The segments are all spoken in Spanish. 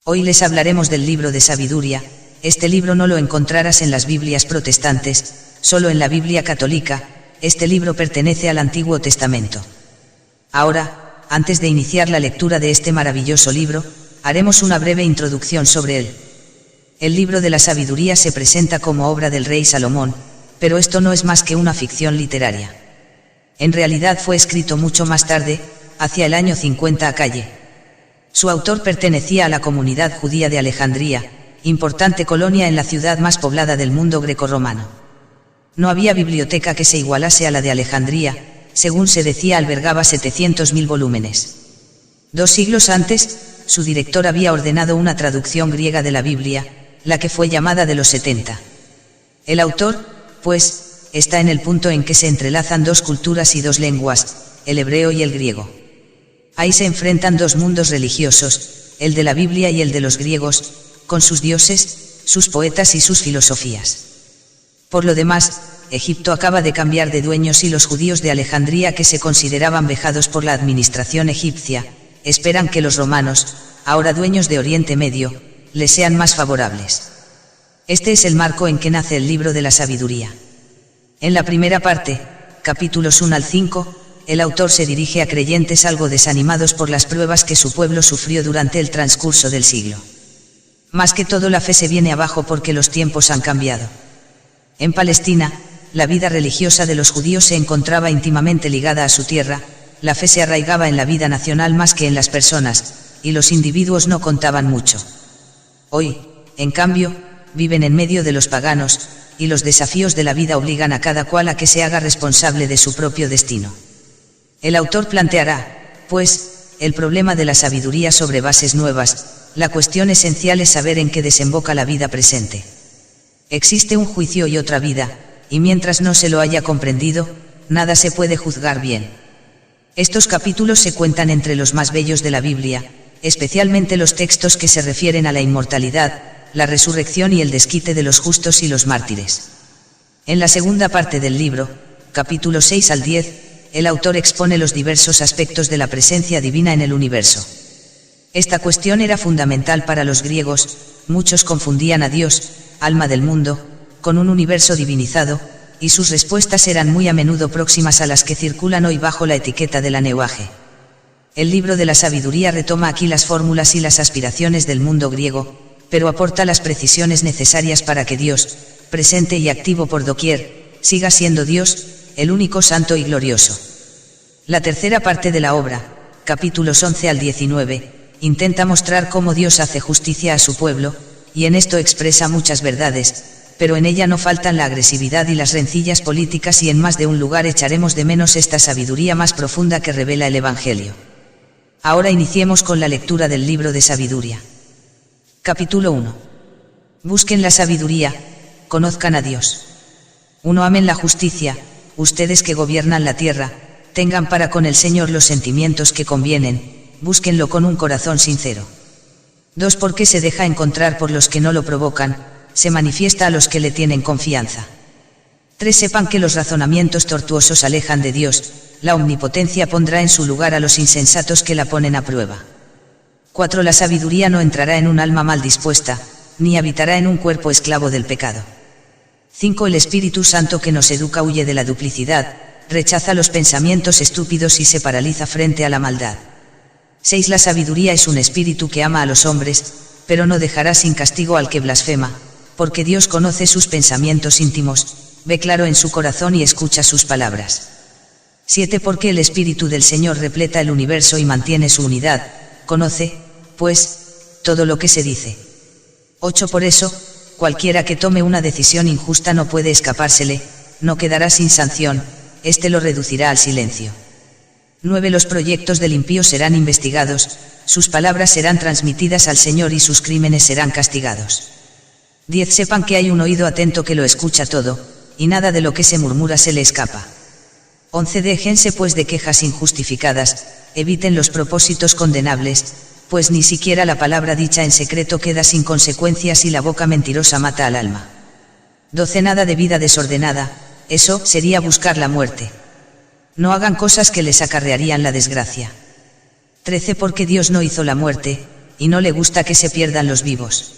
Hoy les hablaremos del libro de sabiduría. Este libro no lo encontrarás en las Biblias protestantes, solo en la Biblia católica. Este libro pertenece al Antiguo Testamento. Ahora, antes de iniciar la lectura de este maravilloso libro, haremos una breve introducción sobre él. El libro de la sabiduría se presenta como obra del rey Salomón, pero esto no es más que una ficción literaria. En realidad fue escrito mucho más tarde, hacia el año 50 a.C. Su autor pertenecía a la comunidad judía de Alejandría, importante colonia en la ciudad más poblada del mundo grecorromano. No había biblioteca que se igualase a la de Alejandría, según se decía albergaba 700.000 volúmenes. 2 siglos antes, su director había ordenado una traducción griega de la Biblia, la que fue llamada de los 70. El autor, pues, está en el punto en que se entrelazan 2 culturas y 2 lenguas, el hebreo y el griego. Ahí se enfrentan 2 mundos religiosos, el de la Biblia y el de los griegos, con sus dioses, sus poetas y sus filosofías. Por lo demás, Egipto acaba de cambiar de dueños y los judíos de Alejandría, que se consideraban vejados por la administración egipcia, esperan que los romanos, ahora dueños de Oriente Medio, les sean más favorables. Este es el marco en que nace el libro de la sabiduría. En la primera parte, capítulos 1 al 5, el autor se dirige a creyentes algo desanimados por las pruebas que su pueblo sufrió durante el transcurso del siglo. Más que todo, la fe se viene abajo porque los tiempos han cambiado. En Palestina, la vida religiosa de los judíos se encontraba íntimamente ligada a su tierra, la fe se arraigaba en la vida nacional más que en las personas, y los individuos no contaban mucho. Hoy, en cambio, viven en medio de los paganos, y los desafíos de la vida obligan a cada cual a que se haga responsable de su propio destino. El autor planteará, pues, el problema de la sabiduría sobre bases nuevas. La cuestión esencial es saber en qué desemboca la vida presente. Existe un juicio y otra vida, y mientras no se lo haya comprendido, nada se puede juzgar bien. Estos capítulos se cuentan entre los más bellos de la Biblia, especialmente los textos que se refieren a la inmortalidad, la resurrección y el desquite de los justos y los mártires. En la segunda parte del libro, capítulos 6 al 10, el autor expone los diversos aspectos de la presencia divina en el universo. Esta cuestión era fundamental para los griegos. Muchos confundían a Dios, alma del mundo, con un universo divinizado, y sus respuestas eran muy a menudo próximas a las que circulan hoy bajo la etiqueta de la Neuaje. El libro de la sabiduría retoma aquí las fórmulas y las aspiraciones del mundo griego, pero aporta las precisiones necesarias para que Dios, presente y activo por doquier, siga siendo Dios, el único santo y glorioso. La tercera parte de la obra, capítulos 11 al 19, intenta mostrar cómo Dios hace justicia a su pueblo, y en esto expresa muchas verdades, pero en ella no faltan la agresividad y las rencillas políticas, y en más de un lugar echaremos de menos esta sabiduría más profunda que revela el Evangelio. Ahora iniciemos con la lectura del libro de sabiduría. Capítulo 1. Busquen la sabiduría, conozcan a Dios. 1. Amen la justicia, ustedes que gobiernan la tierra, tengan para con el Señor los sentimientos que convienen, búsquenlo con un corazón sincero. 2. Porque se deja encontrar por los que no lo provocan, se manifiesta a los que le tienen confianza. 3. Sepan que los razonamientos tortuosos alejan de Dios, la omnipotencia pondrá en su lugar a los insensatos que la ponen a prueba. 4. La sabiduría no entrará en un alma mal dispuesta, ni habitará en un cuerpo esclavo del pecado. 5. El Espíritu Santo que nos educa huye de la duplicidad, rechaza los pensamientos estúpidos y se paraliza frente a la maldad. 6. La sabiduría es un espíritu que ama a los hombres, pero no dejará sin castigo al que blasfema, porque Dios conoce sus pensamientos íntimos, ve claro en su corazón y escucha sus palabras. 7. Porque el Espíritu del Señor repleta el universo y mantiene su unidad, conoce, pues, todo lo que se dice. 8. Por eso, cualquiera que tome una decisión injusta no puede escapársele, no quedará sin sanción, este lo reducirá al silencio. 9. Los proyectos del impío serán investigados, sus palabras serán transmitidas al Señor y sus crímenes serán castigados. 10. Sepan que hay un oído atento que lo escucha todo, y nada de lo que se murmura se le escapa. 11. Déjense pues de quejas injustificadas, eviten los propósitos condenables, pues ni siquiera la palabra dicha en secreto queda sin consecuencias y la boca mentirosa mata al alma. 12. Nada de vida desordenada, eso sería buscar la muerte. No hagan cosas que les acarrearían la desgracia. 13. Porque Dios no hizo la muerte, y no le gusta que se pierdan los vivos.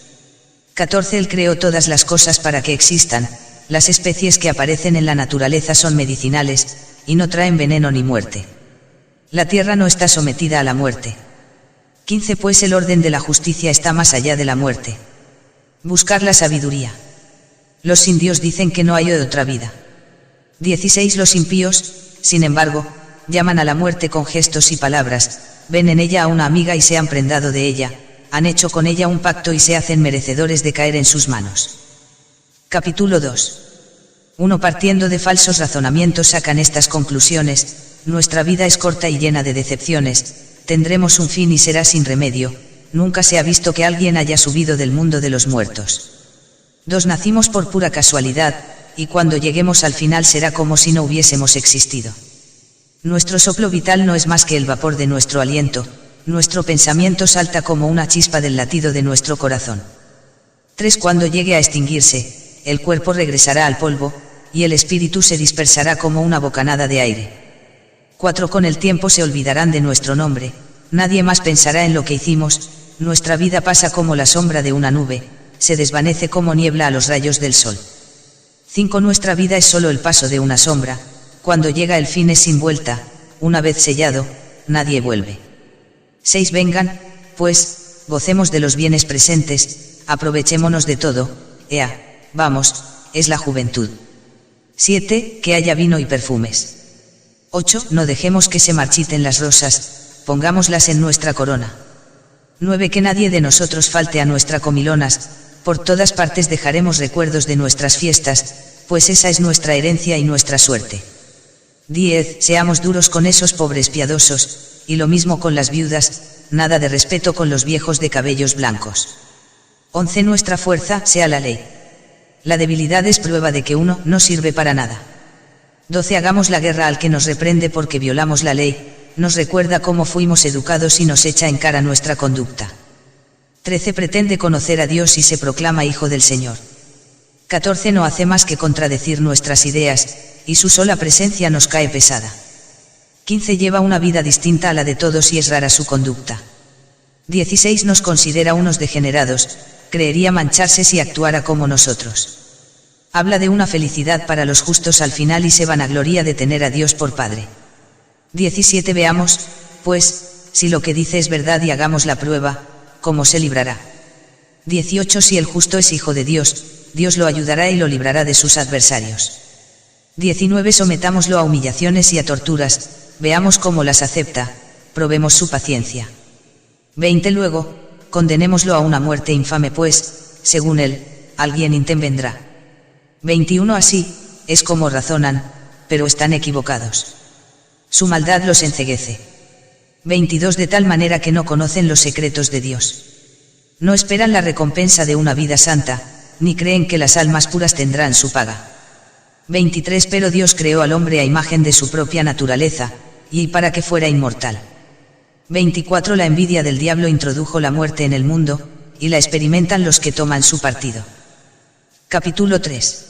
14. Él creó todas las cosas para que existan, las especies que aparecen en la naturaleza son medicinales, y no traen veneno ni muerte. La tierra no está sometida a la muerte. 15. Pues el orden de la justicia está más allá de la muerte. Buscar la sabiduría. Los indios dicen que no hay otra vida. 16. Los impíos, sin embargo, llaman a la muerte con gestos y palabras, ven en ella a una amiga y se han prendado de ella, han hecho con ella un pacto y se hacen merecedores de caer en sus manos. Capítulo 2. 1. Partiendo de falsos razonamientos sacan estas conclusiones: nuestra vida es corta y llena de decepciones, tendremos un fin y será sin remedio, nunca se ha visto que alguien haya subido del mundo de los muertos. 2. Nacimos por pura casualidad, y cuando lleguemos al final será como si no hubiésemos existido. Nuestro soplo vital no es más que el vapor de nuestro aliento, nuestro pensamiento salta como una chispa del latido de nuestro corazón. 3. Cuando llegue a extinguirse, el cuerpo regresará al polvo, y el espíritu se dispersará como una bocanada de aire. 4. Con el tiempo se olvidarán de nuestro nombre, nadie más pensará en lo que hicimos, nuestra vida pasa como la sombra de una nube, se desvanece como niebla a los rayos del sol. 5. Nuestra vida es solo el paso de una sombra, cuando llega el fin es sin vuelta, una vez sellado, nadie vuelve. 6. Vengan, pues, gocemos de los bienes presentes, aprovechémonos de todo, ea, vamos, es la juventud. 7. Que haya vino y perfumes. 8. No dejemos que se marchiten las rosas, pongámoslas en nuestra corona. 9. Que nadie de nosotros falte a nuestra comilonas, por todas partes dejaremos recuerdos de nuestras fiestas, pues esa es nuestra herencia y nuestra suerte. 10. Seamos duros con esos pobres piadosos, y lo mismo con las viudas, nada de respeto con los viejos de cabellos blancos. 11. Nuestra fuerza sea la ley. La debilidad es prueba de que uno no sirve para nada. 12. Hagamos la guerra al que nos reprende porque violamos la ley, nos recuerda cómo fuimos educados y nos echa en cara nuestra conducta. 13. Pretende conocer a Dios y se proclama hijo del Señor. 14. No hace más que contradecir nuestras ideas, y su sola presencia nos cae pesada. 15. Lleva una vida distinta a la de todos y es rara su conducta. 16. Nos considera unos degenerados, creería mancharse si actuara como nosotros. Habla de una felicidad para los justos al final y se vanagloria de tener a Dios por Padre. 17. Veamos, pues, si lo que dice es verdad y hagamos la prueba, ¿cómo se librará? 18. Si el justo es hijo de Dios, Dios lo ayudará y lo librará de sus adversarios. 19. Sometámoslo a humillaciones y a torturas, veamos cómo las acepta, probemos su paciencia. 20. Luego, condenémoslo a una muerte infame pues, según él, alguien intervendrá. 21. Así, es como razonan, pero están equivocados. Su maldad los enceguece. 22. De tal manera que no conocen los secretos de Dios. No esperan la recompensa de una vida santa, ni creen que las almas puras tendrán su paga. 23. Pero Dios creó al hombre a imagen de su propia naturaleza, y para que fuera inmortal. 24. La envidia del diablo introdujo la muerte en el mundo, y la experimentan los que toman su partido. Capítulo 3.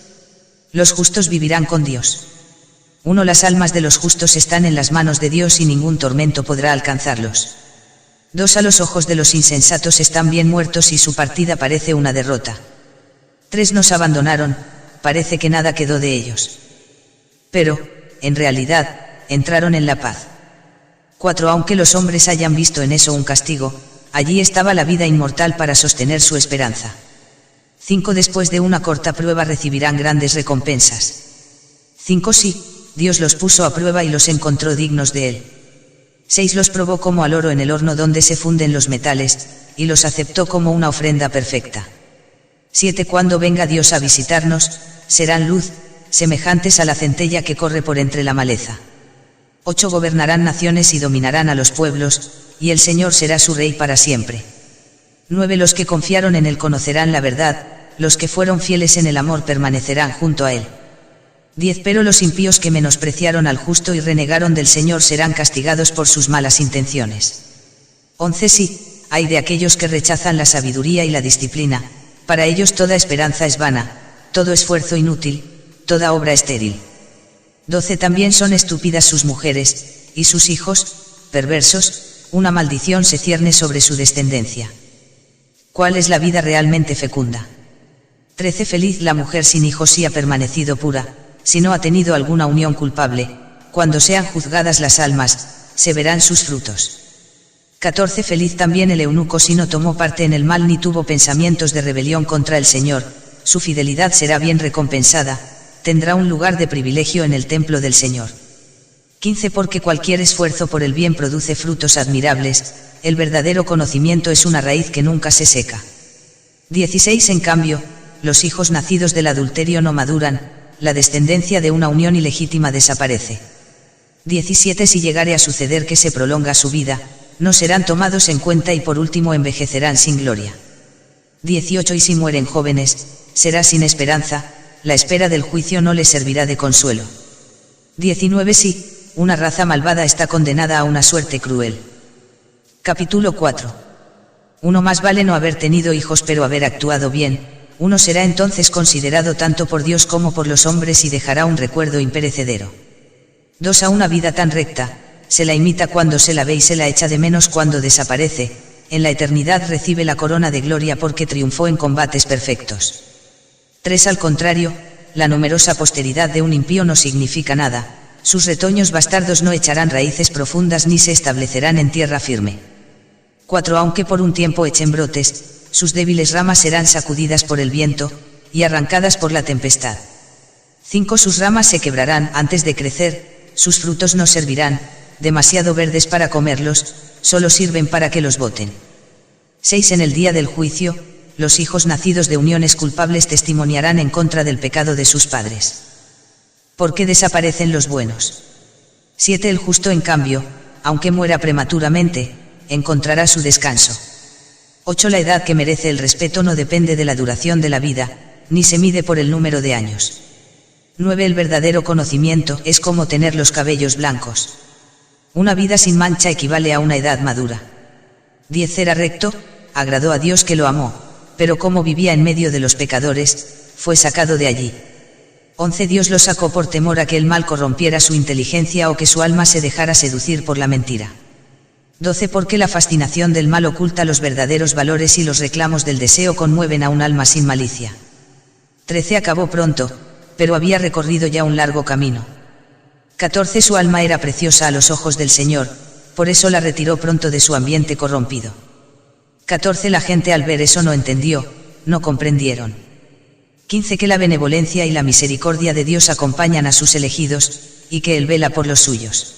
Los justos vivirán con Dios. 1. Las almas de los justos están en las manos de Dios y ningún tormento podrá alcanzarlos. 2. A los ojos de los insensatos están bien muertos y su partida parece una derrota. 3. Nos abandonaron, parece que nada quedó de ellos. Pero, en realidad, entraron en la paz. 4. Aunque los hombres hayan visto en eso un castigo, allí estaba la vida inmortal para sostener su esperanza. 5. Después de una corta prueba recibirán grandes recompensas. 5. Sí, Dios los puso a prueba y los encontró dignos de él. 6. Los probó como al oro en el horno donde se funden los metales, y los aceptó como una ofrenda perfecta. 7. Cuando venga Dios a visitarnos, serán luz, semejantes a la centella que corre por entre la maleza. 8. Gobernarán naciones y dominarán a los pueblos, y el Señor será su rey para siempre. 9. Los que confiaron en él conocerán la verdad, los que fueron fieles en el amor permanecerán junto a él. 10. Pero los impíos que menospreciaron al justo y renegaron del Señor serán castigados por sus malas intenciones. 11. Sí, hay de aquellos que rechazan la sabiduría y la disciplina, para ellos toda esperanza es vana, todo esfuerzo inútil, toda obra estéril. 12. También son estúpidas sus mujeres, y sus hijos, perversos, una maldición se cierne sobre su descendencia. ¿Cuál es la vida realmente fecunda? 13. Feliz la mujer sin hijos si ha permanecido pura, si no ha tenido alguna unión culpable, cuando sean juzgadas las almas, se verán sus frutos. 14. Feliz también el eunuco si no tomó parte en el mal ni tuvo pensamientos de rebelión contra el Señor, su fidelidad será bien recompensada, tendrá un lugar de privilegio en el templo del Señor. 15. Porque cualquier esfuerzo por el bien produce frutos admirables, el verdadero conocimiento es una raíz que nunca se seca. 16. En cambio, los hijos nacidos del adulterio no maduran, la descendencia de una unión ilegítima desaparece. 17. Si llegare a suceder que se prolonga su vida, no serán tomados en cuenta y por último envejecerán sin gloria. 18. Y si mueren jóvenes, será sin esperanza, la espera del juicio no les servirá de consuelo. 19. Si una raza malvada está condenada a una suerte cruel. Capítulo 4. Uno más vale no haber tenido hijos pero haber actuado bien, uno será entonces considerado tanto por Dios como por los hombres y dejará un recuerdo imperecedero. 2. A una vida tan recta, se la imita cuando se la ve y se la echa de menos cuando desaparece, en la eternidad recibe la corona de gloria porque triunfó en combates perfectos. 3. Al contrario, la numerosa posteridad de un impío no significa nada, sus retoños bastardos no echarán raíces profundas ni se establecerán en tierra firme. 4. Aunque por un tiempo echen brotes, sus débiles ramas serán sacudidas por el viento, y arrancadas por la tempestad. 5. Sus ramas se quebrarán antes de crecer, sus frutos no servirán, demasiado verdes para comerlos, solo sirven para que los boten. 6. En el día del juicio, los hijos nacidos de uniones culpables testimoniarán en contra del pecado de sus padres. ¿Por qué desaparecen los buenos? 7. El justo en cambio, aunque muera prematuramente, encontrará su descanso. 8. La edad que merece el respeto no depende de la duración de la vida, ni se mide por el número de años. 9. El verdadero conocimiento es como tener los cabellos blancos. Una vida sin mancha equivale a una edad madura. 10. Era recto, agradó a Dios que lo amó, pero como vivía en medio de los pecadores, fue sacado de allí. 11. Dios lo sacó por temor a que el mal corrompiera su inteligencia o que su alma se dejara seducir por la mentira. 12. Porque la fascinación del mal oculta los verdaderos valores y los reclamos del deseo conmueven a un alma sin malicia. 13. Acabó pronto, pero había recorrido ya un largo camino. 14. Su alma era preciosa a los ojos del Señor, por eso la retiró pronto de su ambiente corrompido. 14. La gente al ver eso no entendió, no comprendieron. 15. Que la benevolencia y la misericordia de Dios acompañan a sus elegidos, y que Él vela por los suyos.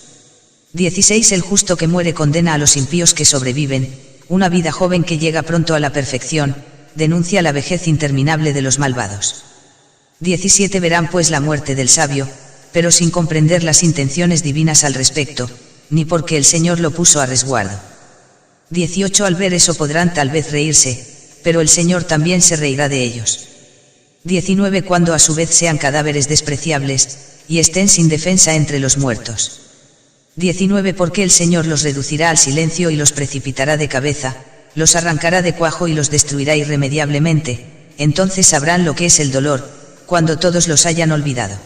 16. El justo que muere condena a los impíos que sobreviven, una vida joven que llega pronto a la perfección, denuncia la vejez interminable de los malvados. 17. Verán pues la muerte del sabio, pero sin comprender las intenciones divinas al respecto, ni porque el Señor lo puso a resguardo. 18. Al ver eso podrán tal vez reírse, pero el Señor también se reirá de ellos. 19. Cuando a su vez sean cadáveres despreciables, y estén sin defensa entre los muertos. 19. Porque el Señor los reducirá al silencio y los precipitará de cabeza, los arrancará de cuajo y los destruirá irremediablemente, entonces sabrán lo que es el dolor, cuando todos los hayan olvidado.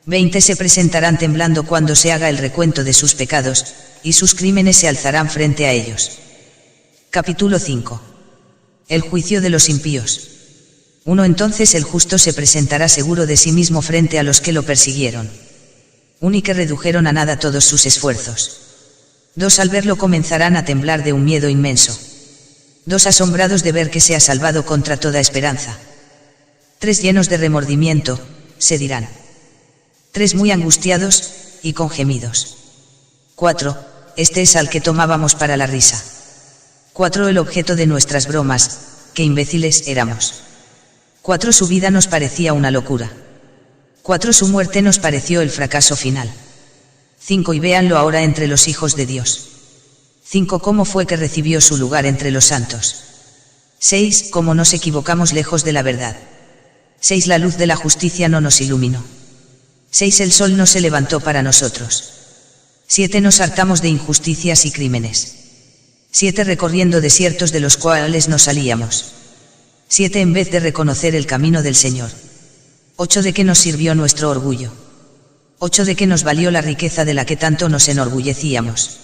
20. Se presentarán temblando cuando se haga el recuento de sus pecados, y sus crímenes se alzarán frente a ellos. Capítulo 5. El juicio de los impíos. 1. Entonces el justo se presentará seguro de sí mismo frente a los que lo persiguieron. 1. Y que redujeron a nada todos sus esfuerzos. 2. Al verlo comenzarán a temblar de un miedo inmenso. 2. Asombrados de ver que se ha salvado contra toda esperanza. 3. Llenos de remordimiento, se dirán. 3. Muy angustiados, y con gemidos. 4. Este es al que tomábamos para la risa. 4. El objeto de nuestras bromas, qué imbéciles éramos. 4. Su vida nos parecía una locura. 4. Su muerte nos pareció el fracaso final. 5. Y véanlo ahora entre los hijos de Dios. 5. Cómo fue que recibió su lugar entre los santos. 6. Cómo nos equivocamos lejos de la verdad. 6. La luz de la justicia no nos iluminó. 6. El sol no se levantó para nosotros. 7. Nos hartamos de injusticias y crímenes. 7. Recorriendo desiertos de los cuales no salíamos. 7. En vez de reconocer el camino del Señor. 8. ¿De qué nos sirvió nuestro orgullo? 8. ¿De qué nos valió la riqueza de la que tanto nos enorgullecíamos?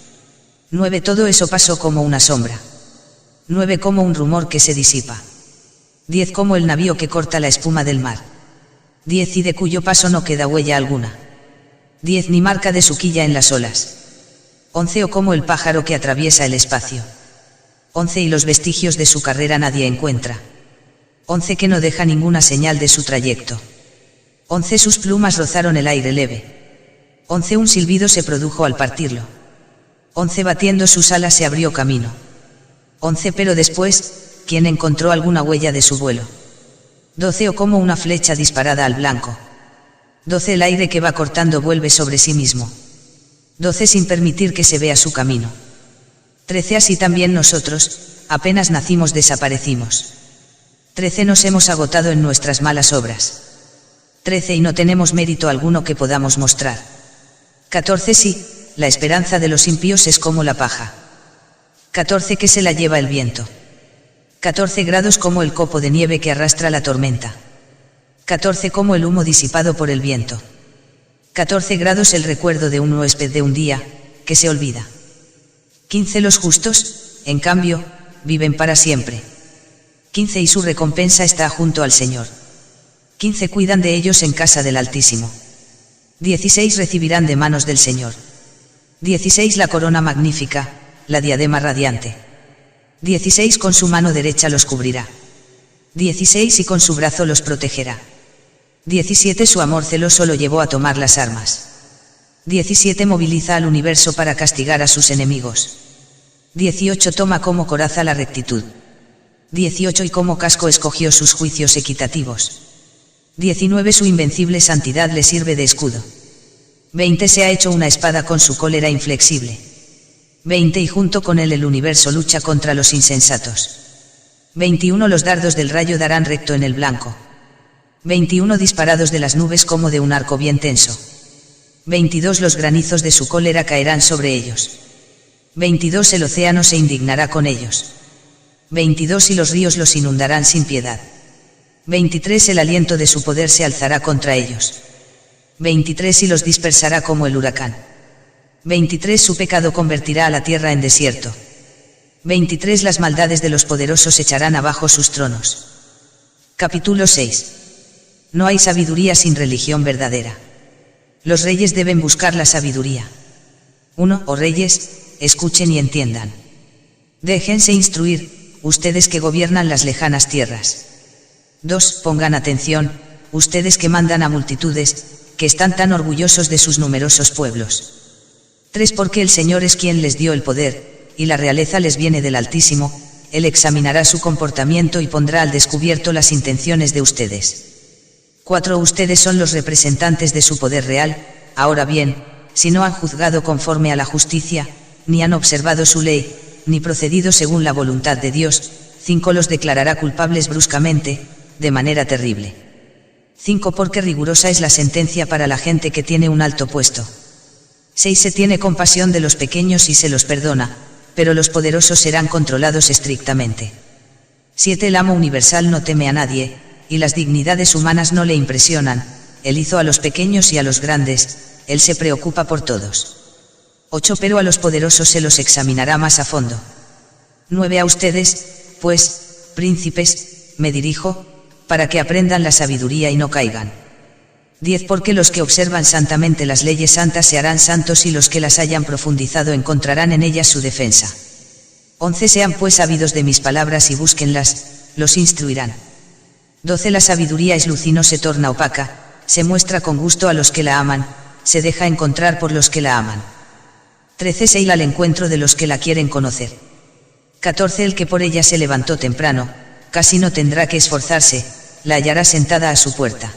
9 Todo eso pasó como una sombra. 9 Como un rumor que se disipa. 10 Como el navío que corta la espuma del mar. 10 Y de cuyo paso no queda huella alguna. 10 Ni marca de su quilla en las olas. 11 O como el pájaro que atraviesa el espacio. 11 Y los vestigios de su carrera nadie encuentra. 11 Que no deja ninguna señal de su trayecto. 11 Sus plumas rozaron el aire leve. 11 Un silbido se produjo al partirlo. 11 Batiendo sus alas se abrió camino. 11 Pero después, ¿quién encontró alguna huella de su vuelo? 12 O como una flecha disparada al blanco. 12 El aire que va cortando vuelve sobre sí mismo. 12 Sin permitir que se vea su camino. 13 Así también nosotros, apenas nacimos desaparecimos. 13 Nos hemos agotado en nuestras malas obras. 13 Y no tenemos mérito alguno que podamos mostrar. 14 Sí, la esperanza de los impíos es como la paja. 14 Que se la lleva el viento. 14 grados como el copo de nieve que arrastra la tormenta. 14 Como el humo disipado por el viento. 14 grados el recuerdo de un huésped de un día, que se olvida. 15 Los justos, en cambio, viven para siempre. 15 Y su recompensa está junto al Señor. 15 Cuidan de ellos en casa del Altísimo. 16 Recibirán de manos del Señor. 16 La corona magnífica, la diadema radiante. 16 Con su mano derecha los cubrirá. 16 Y con su brazo los protegerá. 17 Su amor celoso lo llevó a tomar las armas. 17 Moviliza al universo para castigar a sus enemigos. 18 Toma como coraza la rectitud. 18 Y como casco escogió sus juicios equitativos. 19 Su invencible santidad le sirve de escudo. 20 Se ha hecho una espada con su cólera inflexible. 20 Y junto con él el universo lucha contra los insensatos. 21 Los dardos del rayo darán recto en el blanco. 21 Disparados de las nubes como de un arco bien tenso. 22 Los granizos de su cólera caerán sobre ellos. 22 El océano se indignará con ellos. 22 Y los ríos los inundarán sin piedad. 23 El aliento de su poder se alzará contra ellos. 23 Y los dispersará como el huracán. 23 Su pecado convertirá a la tierra en desierto. 23 Las maldades de los poderosos echarán abajo sus tronos. Capítulo 6. No hay sabiduría sin religión verdadera. Los reyes deben buscar la sabiduría. 1 Oh reyes, escuchen y entiendan. Déjense instruir, ustedes que gobiernan las lejanas tierras. 2 Pongan atención, ustedes que mandan a multitudes, que están tan orgullosos de sus numerosos pueblos. 3 Porque el Señor es quien les dio el poder, y la realeza les viene del Altísimo, Él examinará su comportamiento y pondrá al descubierto las intenciones de ustedes. 4 Ustedes son los representantes de su poder real, ahora bien, si no han juzgado conforme a la justicia, ni han observado su ley, ni procedido según la voluntad de Dios, 5 Los declarará culpables bruscamente, de manera terrible. 5 Porque rigurosa es la sentencia para la gente que tiene un alto puesto. 6 Se tiene compasión de los pequeños y se los perdona, pero los poderosos serán controlados estrictamente. 7 El amo universal no teme a nadie, y las dignidades humanas no le impresionan, Él hizo a los pequeños y a los grandes, Él se preocupa por todos. 8 Pero a los poderosos se los examinará más a fondo. 9 A ustedes, pues, príncipes, me dirijo, para que aprendan la sabiduría y no caigan. 10 Porque los que observan santamente las leyes santas se harán santos y los que las hayan profundizado encontrarán en ellas su defensa. 11 Sean pues ávidos de mis palabras y búsquenlas, los instruirán. 12 La sabiduría es luz y no se torna opaca, se muestra con gusto a los que la aman, se deja encontrar por los que la aman. 13 Se irá al encuentro de los que la quieren conocer. 14 El que por ella se levantó temprano, casi no tendrá que esforzarse, la hallará sentada a su puerta.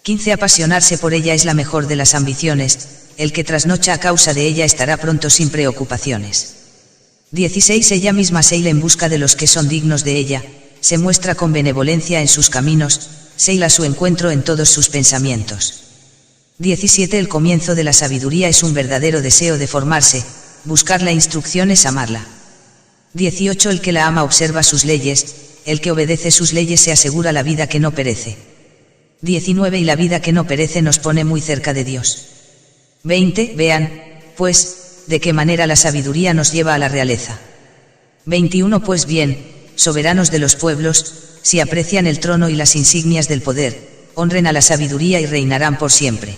15 Apasionarse por ella es la mejor de las ambiciones, el que trasnocha a causa de ella estará pronto sin preocupaciones. 16 Ella misma se irá en busca de los que son dignos de ella, se muestra con benevolencia en sus caminos, se irá a su encuentro en todos sus pensamientos. 17 El comienzo de la sabiduría es un verdadero deseo de formarse, buscar la instrucción es amarla. 18 El que la ama observa sus leyes, el que obedece sus leyes se asegura la vida que no perece. 19 Y la vida que no perece nos pone muy cerca de Dios. 20 Vean, pues, de qué manera la sabiduría nos lleva a la realeza. 21 Pues bien, soberanos de los pueblos, si aprecian el trono y las insignias del poder, honren a la sabiduría y reinarán por siempre.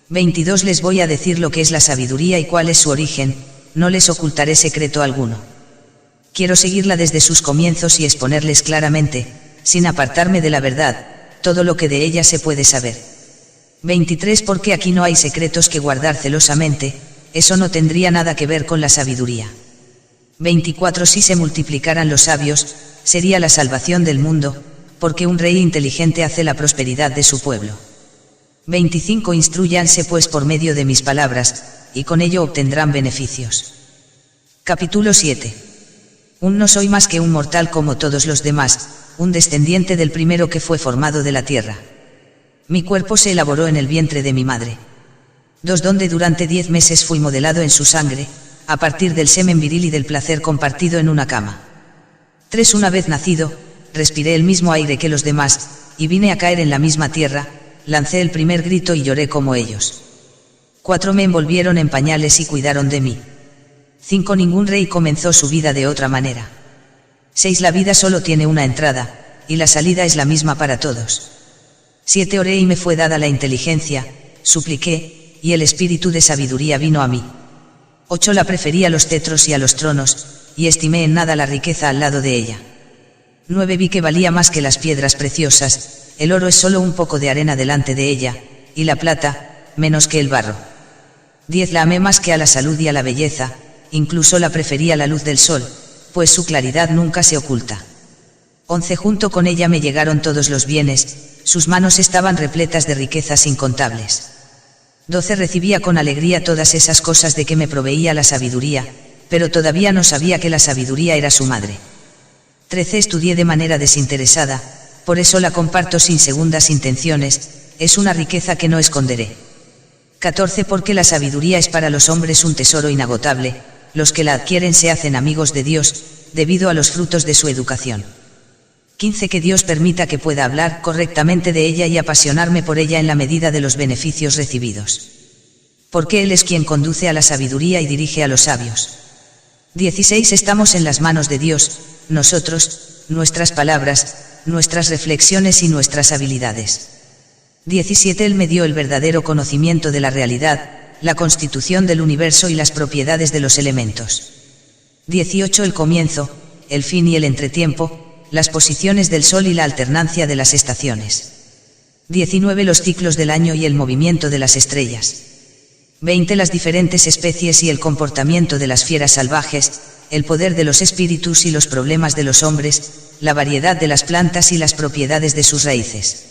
22 Les voy a decir lo que es la sabiduría y cuál es su origen, no les ocultaré secreto alguno. Quiero seguirla desde sus comienzos y exponerles claramente, sin apartarme de la verdad, todo lo que de ella se puede saber. 23 Porque aquí no hay secretos que guardar celosamente, eso no tendría nada que ver con la sabiduría. 24 Si se multiplicaran los sabios, sería la salvación del mundo, porque un rey inteligente hace la prosperidad de su pueblo. 25 Instrúyanse pues por medio de mis palabras, y con ello obtendrán beneficios. Capítulo 7. No soy más que un mortal como todos los demás, un descendiente del primero que fue formado de la tierra. Mi cuerpo se elaboró en el vientre de mi madre. 2 Donde durante 10 meses fui modelado en su sangre, a partir del semen viril y del placer compartido en una cama. 3 Una vez nacido, respiré el mismo aire que los demás, y vine a caer en la misma tierra, lancé el primer grito y lloré como ellos. 4 Me envolvieron en pañales y cuidaron de mí. 5 Ningún rey comenzó su vida de otra manera. 6 La vida solo tiene una entrada, y la salida es la misma para todos. 7 Oré y me fue dada la inteligencia, supliqué, y el espíritu de sabiduría vino a mí. 8 La preferí a los cetros y a los tronos, y estimé en nada la riqueza al lado de ella. 9 Vi que valía más que las piedras preciosas, el oro es solo un poco de arena delante de ella, y la plata, menos que el barro. 10 La amé más que a la salud y a la belleza, incluso la preferí a la luz del sol, pues su claridad nunca se oculta. 11 Junto con ella me llegaron todos los bienes, sus manos estaban repletas de riquezas incontables. 12 Recibía con alegría todas esas cosas de que me proveía la sabiduría, pero todavía no sabía que la sabiduría era su madre. 13 Estudié de manera desinteresada, por eso la comparto sin segundas intenciones, es una riqueza que no esconderé. 14 Porque la sabiduría es para los hombres un tesoro inagotable, los que la adquieren se hacen amigos de Dios, debido a los frutos de su educación. 15 Que Dios permita que pueda hablar correctamente de ella y apasionarme por ella en la medida de los beneficios recibidos. Porque Él es quien conduce a la sabiduría y dirige a los sabios. 16 Estamos en las manos de Dios, nosotros, nuestras palabras, nuestras reflexiones y nuestras habilidades. 17 Él me dio el verdadero conocimiento de la realidad, la constitución del universo y las propiedades de los elementos. 18 El comienzo, el fin y el entretiempo, las posiciones del sol y la alternancia de las estaciones. 19 Los ciclos del año y el movimiento de las estrellas. 20 Las diferentes especies y el comportamiento de las fieras salvajes, el poder de los espíritus y los problemas de los hombres, la variedad de las plantas y las propiedades de sus raíces.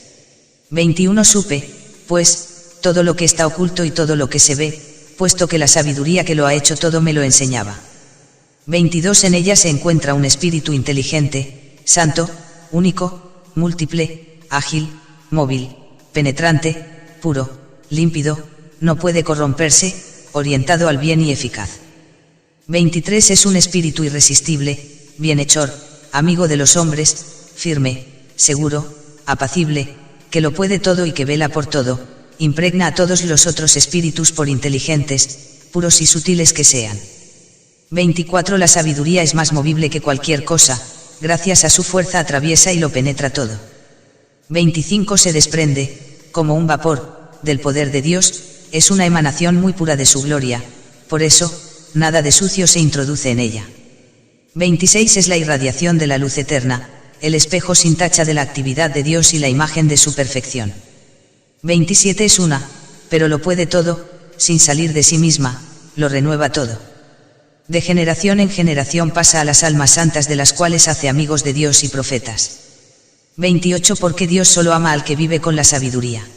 21 Supe, pues, todo lo que está oculto y todo lo que se ve, puesto que la sabiduría que lo ha hecho todo me lo enseñaba. 22 En ella se encuentra un espíritu inteligente, santo, único, múltiple, ágil, móvil, penetrante, puro, límpido, no puede corromperse, orientado al bien y eficaz. 23 Es un espíritu irresistible, bienhechor, amigo de los hombres, firme, seguro, apacible, que lo puede todo y que vela por todo, impregna a todos los otros espíritus por inteligentes, puros y sutiles que sean. 24 La sabiduría es más movible que cualquier cosa, gracias a su fuerza atraviesa y lo penetra todo. 25 Se desprende, como un vapor, del poder de Dios, es una emanación muy pura de su gloria, por eso, nada de sucio se introduce en ella. 26 Es la irradiación de la luz eterna, el espejo sin tacha de la actividad de Dios y la imagen de su perfección. 27 Es una, pero lo puede todo, sin salir de sí misma, lo renueva todo. De generación en generación pasa a las almas santas de las cuales hace amigos de Dios y profetas. 28 Porque Dios solo ama al que vive con la sabiduría.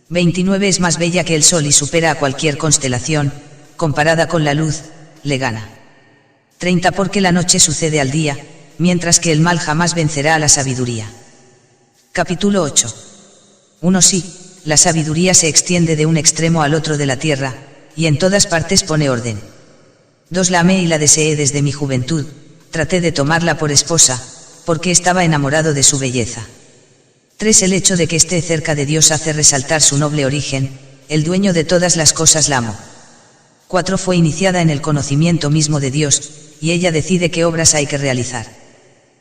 29 Es más bella que el sol y supera a cualquier constelación, comparada con la luz, le gana. 30 Porque la noche sucede al día, mientras que el mal jamás vencerá a la sabiduría. Capítulo 8. 1 Sí, la sabiduría se extiende de un extremo al otro de la tierra, y en todas partes pone orden. 2 La amé y la deseé desde mi juventud, traté de tomarla por esposa, porque estaba enamorado de su belleza. 3 El hecho de que esté cerca de Dios hace resaltar su noble origen, el dueño de todas las cosas la amó. 4 fue iniciada en el conocimiento mismo de Dios, y ella decide qué obras hay que realizar.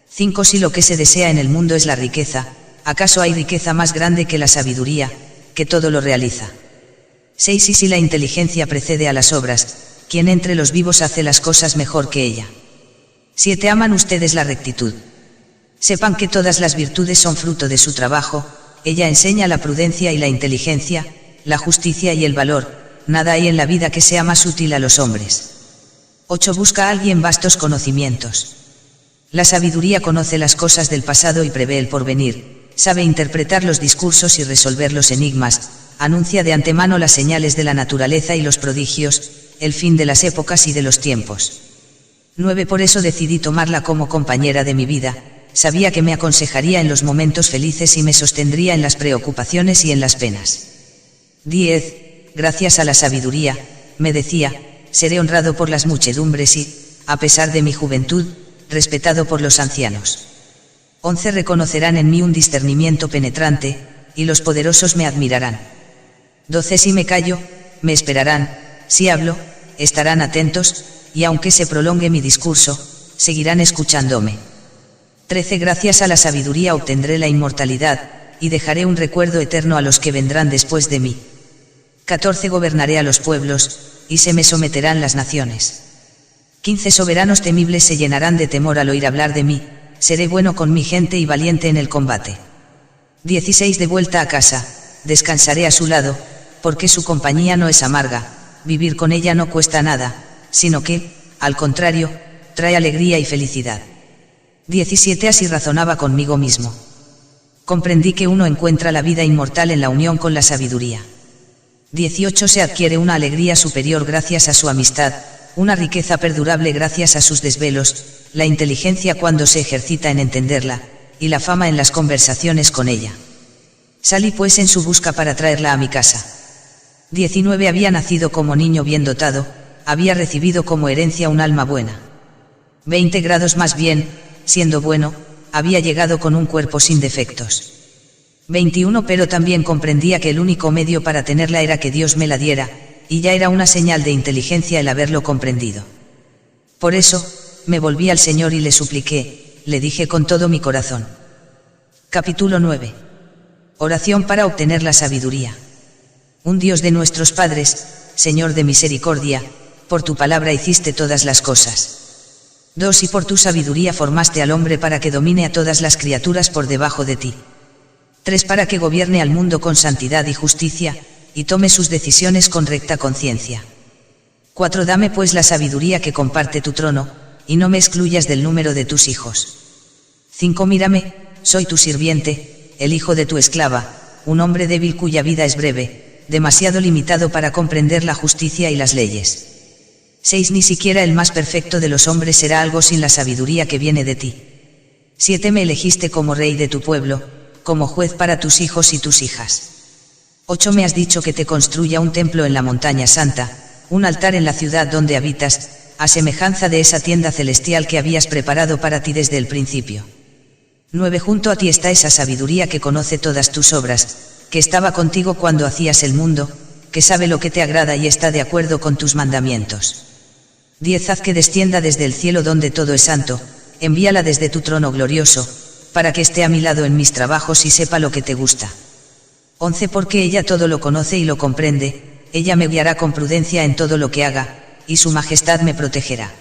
5 si lo que se desea en el mundo es la riqueza, ¿acaso hay riqueza más grande que la sabiduría, que todo lo realiza? 6 y si la inteligencia precede a las obras, ¿quién entre los vivos hace las cosas mejor que ella? 7 aman ustedes la rectitud. Sepan que todas las virtudes son fruto de su trabajo, ella enseña la prudencia y la inteligencia, la justicia y el valor, nada hay en la vida que sea más útil a los hombres. 8 busca a alguien vastos conocimientos. La sabiduría conoce las cosas del pasado y prevé el porvenir, sabe interpretar los discursos y resolver los enigmas, anuncia de antemano las señales de la naturaleza y los prodigios, el fin de las épocas y de los tiempos. 9 por eso decidí tomarla como compañera de mi vida, sabía que me aconsejaría en los momentos felices y me sostendría en las preocupaciones y en las penas. 10 gracias a la sabiduría, me decía, seré honrado por las muchedumbres y, a pesar de mi juventud, respetado por los ancianos. 11 reconocerán en mí un discernimiento penetrante, y los poderosos me admirarán. 12 si me callo, me esperarán, si hablo, estarán atentos, y aunque se prolongue mi discurso, seguirán escuchándome. 13 gracias a la sabiduría obtendré la inmortalidad, y dejaré un recuerdo eterno a los que vendrán después de mí. 14 gobernaré a los pueblos, y se me someterán las naciones. 15 soberanos temibles se llenarán de temor al oír hablar de mí, seré bueno con mi gente y valiente en el combate. 16 de vuelta a casa, descansaré a su lado, porque su compañía no es amarga, vivir con ella no cuesta nada, sino que, al contrario, trae alegría y felicidad. 17 así razonaba conmigo mismo. Comprendí que uno encuentra la vida inmortal en la unión con la sabiduría. 18 se adquiere una alegría superior gracias a su amistad, una riqueza perdurable gracias a sus desvelos, la inteligencia cuando se ejercita en entenderla, y la fama en las conversaciones con ella. Salí pues en su busca para traerla a mi casa. 19 había nacido como niño bien dotado, había recibido como herencia un alma buena. 20 grados más bien, siendo bueno, había llegado con un cuerpo sin defectos. 21 pero también comprendía que el único medio para tenerla era que Dios me la diera, y ya era una señal de inteligencia el haberlo comprendido. Por eso, me volví al Señor y le supliqué, le dije con todo mi corazón. Capítulo 9. Oración para obtener la sabiduría. Un Dios de nuestros padres, Señor de misericordia, por tu palabra hiciste todas las cosas. 2 y por tu sabiduría formaste al hombre para que domine a todas las criaturas por debajo de ti. 3 para que gobierne al mundo con santidad y justicia, y tome sus decisiones con recta conciencia. 4 dame pues la sabiduría que comparte tu trono, y no me excluyas del número de tus hijos. 5 mírame, soy tu sirviente, el hijo de tu esclava, un hombre débil cuya vida es breve, demasiado limitado para comprender la justicia y las leyes. 6 ni siquiera el más perfecto de los hombres será algo sin la sabiduría que viene de ti. 7 me elegiste como rey de tu pueblo, como juez para tus hijos y tus hijas. 8 me has dicho que te construya un templo en la montaña santa, un altar en la ciudad donde habitas, a semejanza de esa tienda celestial que habías preparado para ti desde el principio. 9 junto a ti está esa sabiduría que conoce todas tus obras, que estaba contigo cuando hacías el mundo, que sabe lo que te agrada y está de acuerdo con tus mandamientos. 10 haz que descienda desde el cielo donde todo es santo, envíala desde tu trono glorioso, para que esté a mi lado en mis trabajos y sepa lo que te gusta. 11 porque ella todo lo conoce y lo comprende, ella me guiará con prudencia en todo lo que haga, y su majestad me protegerá.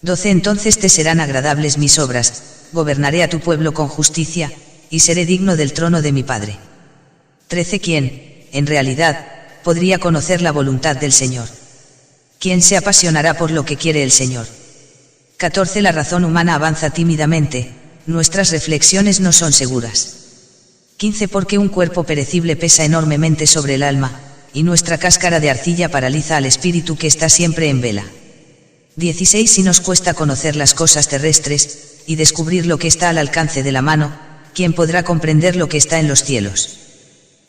12 entonces te serán agradables mis obras, gobernaré a tu pueblo con justicia, y seré digno del trono de mi Padre. 13 ¿quién, en realidad, podría conocer la voluntad del Señor? ¿Quién se apasionará por lo que quiere el Señor? 14 la razón humana avanza tímidamente, nuestras reflexiones no son seguras. 15 porque un cuerpo perecible pesa enormemente sobre el alma, y nuestra cáscara de arcilla paraliza al espíritu que está siempre en vela. 16 si nos cuesta conocer las cosas terrestres, y descubrir lo que está al alcance de la mano, ¿quién podrá comprender lo que está en los cielos?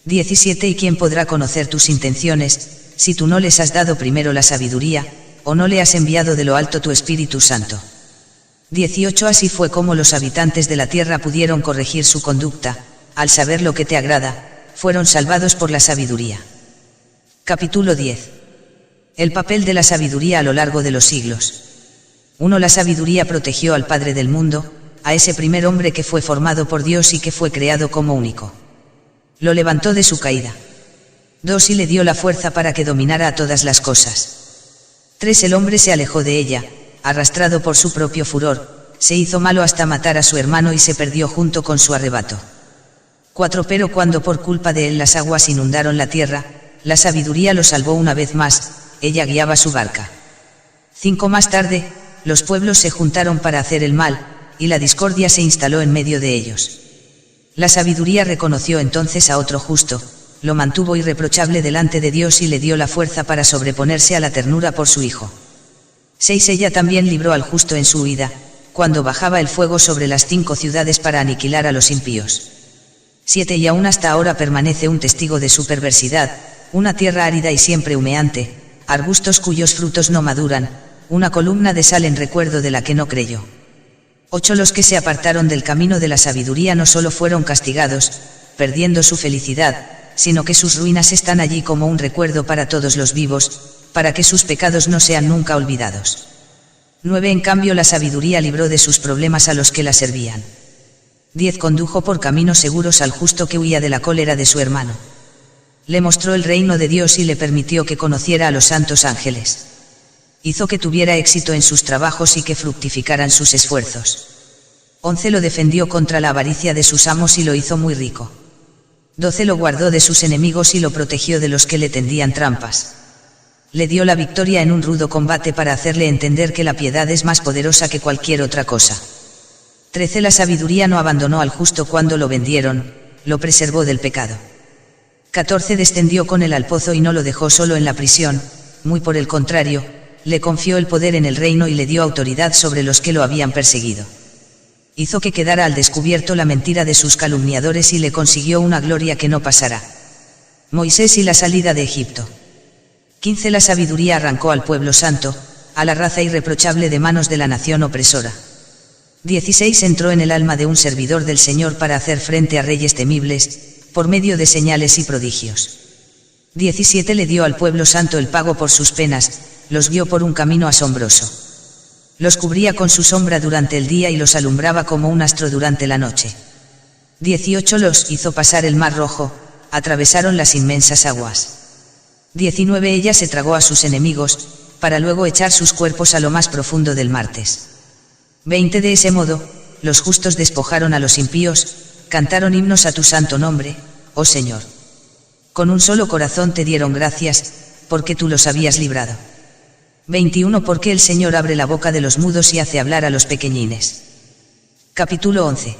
17 y quién podrá conocer tus intenciones, si tú no les has dado primero la sabiduría, o no le has enviado de lo alto tu Espíritu Santo. 18 así fue como los habitantes de la tierra pudieron corregir su conducta, al saber lo que te agrada, fueron salvados por la sabiduría. Capítulo 10. El papel de la sabiduría a lo largo de los siglos. 1. La sabiduría protegió al Padre del mundo, a ese primer hombre que fue formado por Dios y que fue creado como único. Lo levantó de su caída. 2. Y le dio la fuerza para que dominara a todas las cosas. 3. El hombre se alejó de ella, arrastrado por su propio furor, se hizo malo hasta matar a su hermano y se perdió junto con su arrebato. 4. Pero cuando por culpa de él las aguas inundaron la tierra, la sabiduría lo salvó una vez más, ella guiaba su barca. 5. Más tarde, los pueblos se juntaron para hacer el mal, y la discordia se instaló en medio de ellos. La sabiduría reconoció entonces a otro justo, lo mantuvo irreprochable delante de Dios y le dio la fuerza para sobreponerse a la ternura por su hijo. 6. Ella también libró al justo en su huida, cuando bajaba el fuego sobre las 5 ciudades para aniquilar a los impíos. 7. Y aún hasta ahora permanece un testigo de su perversidad, una tierra árida y siempre humeante, arbustos cuyos frutos no maduran, una columna de sal en recuerdo de la que no creyó. 8. Los que se apartaron del camino de la sabiduría no solo fueron castigados, perdiendo su felicidad, sino que sus ruinas están allí como un recuerdo para todos los vivos, para que sus pecados no sean nunca olvidados. 9. En cambio la sabiduría libró de sus problemas a los que la servían. 10. Condujo por caminos seguros al justo que huía de la cólera de su hermano. Le mostró el reino de Dios y le permitió que conociera a los santos ángeles. Hizo que tuviera éxito en sus trabajos y que fructificaran sus esfuerzos. 11. Lo defendió contra la avaricia de sus amos y lo hizo muy rico. 12. Lo guardó de sus enemigos y lo protegió de los que le tendían trampas. Le dio la victoria en un rudo combate para hacerle entender que la piedad es más poderosa que cualquier otra cosa. 13. La sabiduría no abandonó al justo cuando lo vendieron, lo preservó del pecado. 14. Descendió con él al pozo y no lo dejó solo en la prisión, muy por el contrario, le confió el poder en el reino y le dio autoridad sobre los que lo habían perseguido. Hizo que quedara al descubierto la mentira de sus calumniadores y le consiguió una gloria que no pasará. Moisés y la salida de Egipto. 15. La sabiduría arrancó al pueblo santo, a la raza irreprochable de manos de la nación opresora. 16. Entró en el alma de un servidor del Señor para hacer frente a reyes temibles, por medio de señales y prodigios. 17. Le dio al pueblo santo el pago por sus penas, los guió por un camino asombroso. Los cubría con su sombra durante el día y los alumbraba como un astro durante la noche. 18. Los hizo pasar el mar rojo, atravesaron las inmensas aguas. 19. Ella se tragó a sus enemigos, para luego echar sus cuerpos a lo más profundo del Martes. 20. De ese modo, los justos despojaron a los impíos, cantaron himnos a tu santo nombre, oh Señor. Con un solo corazón te dieron gracias, porque tú los habías librado. 21. Porque el Señor abre la boca de los mudos y hace hablar a los pequeñines. Capítulo 11.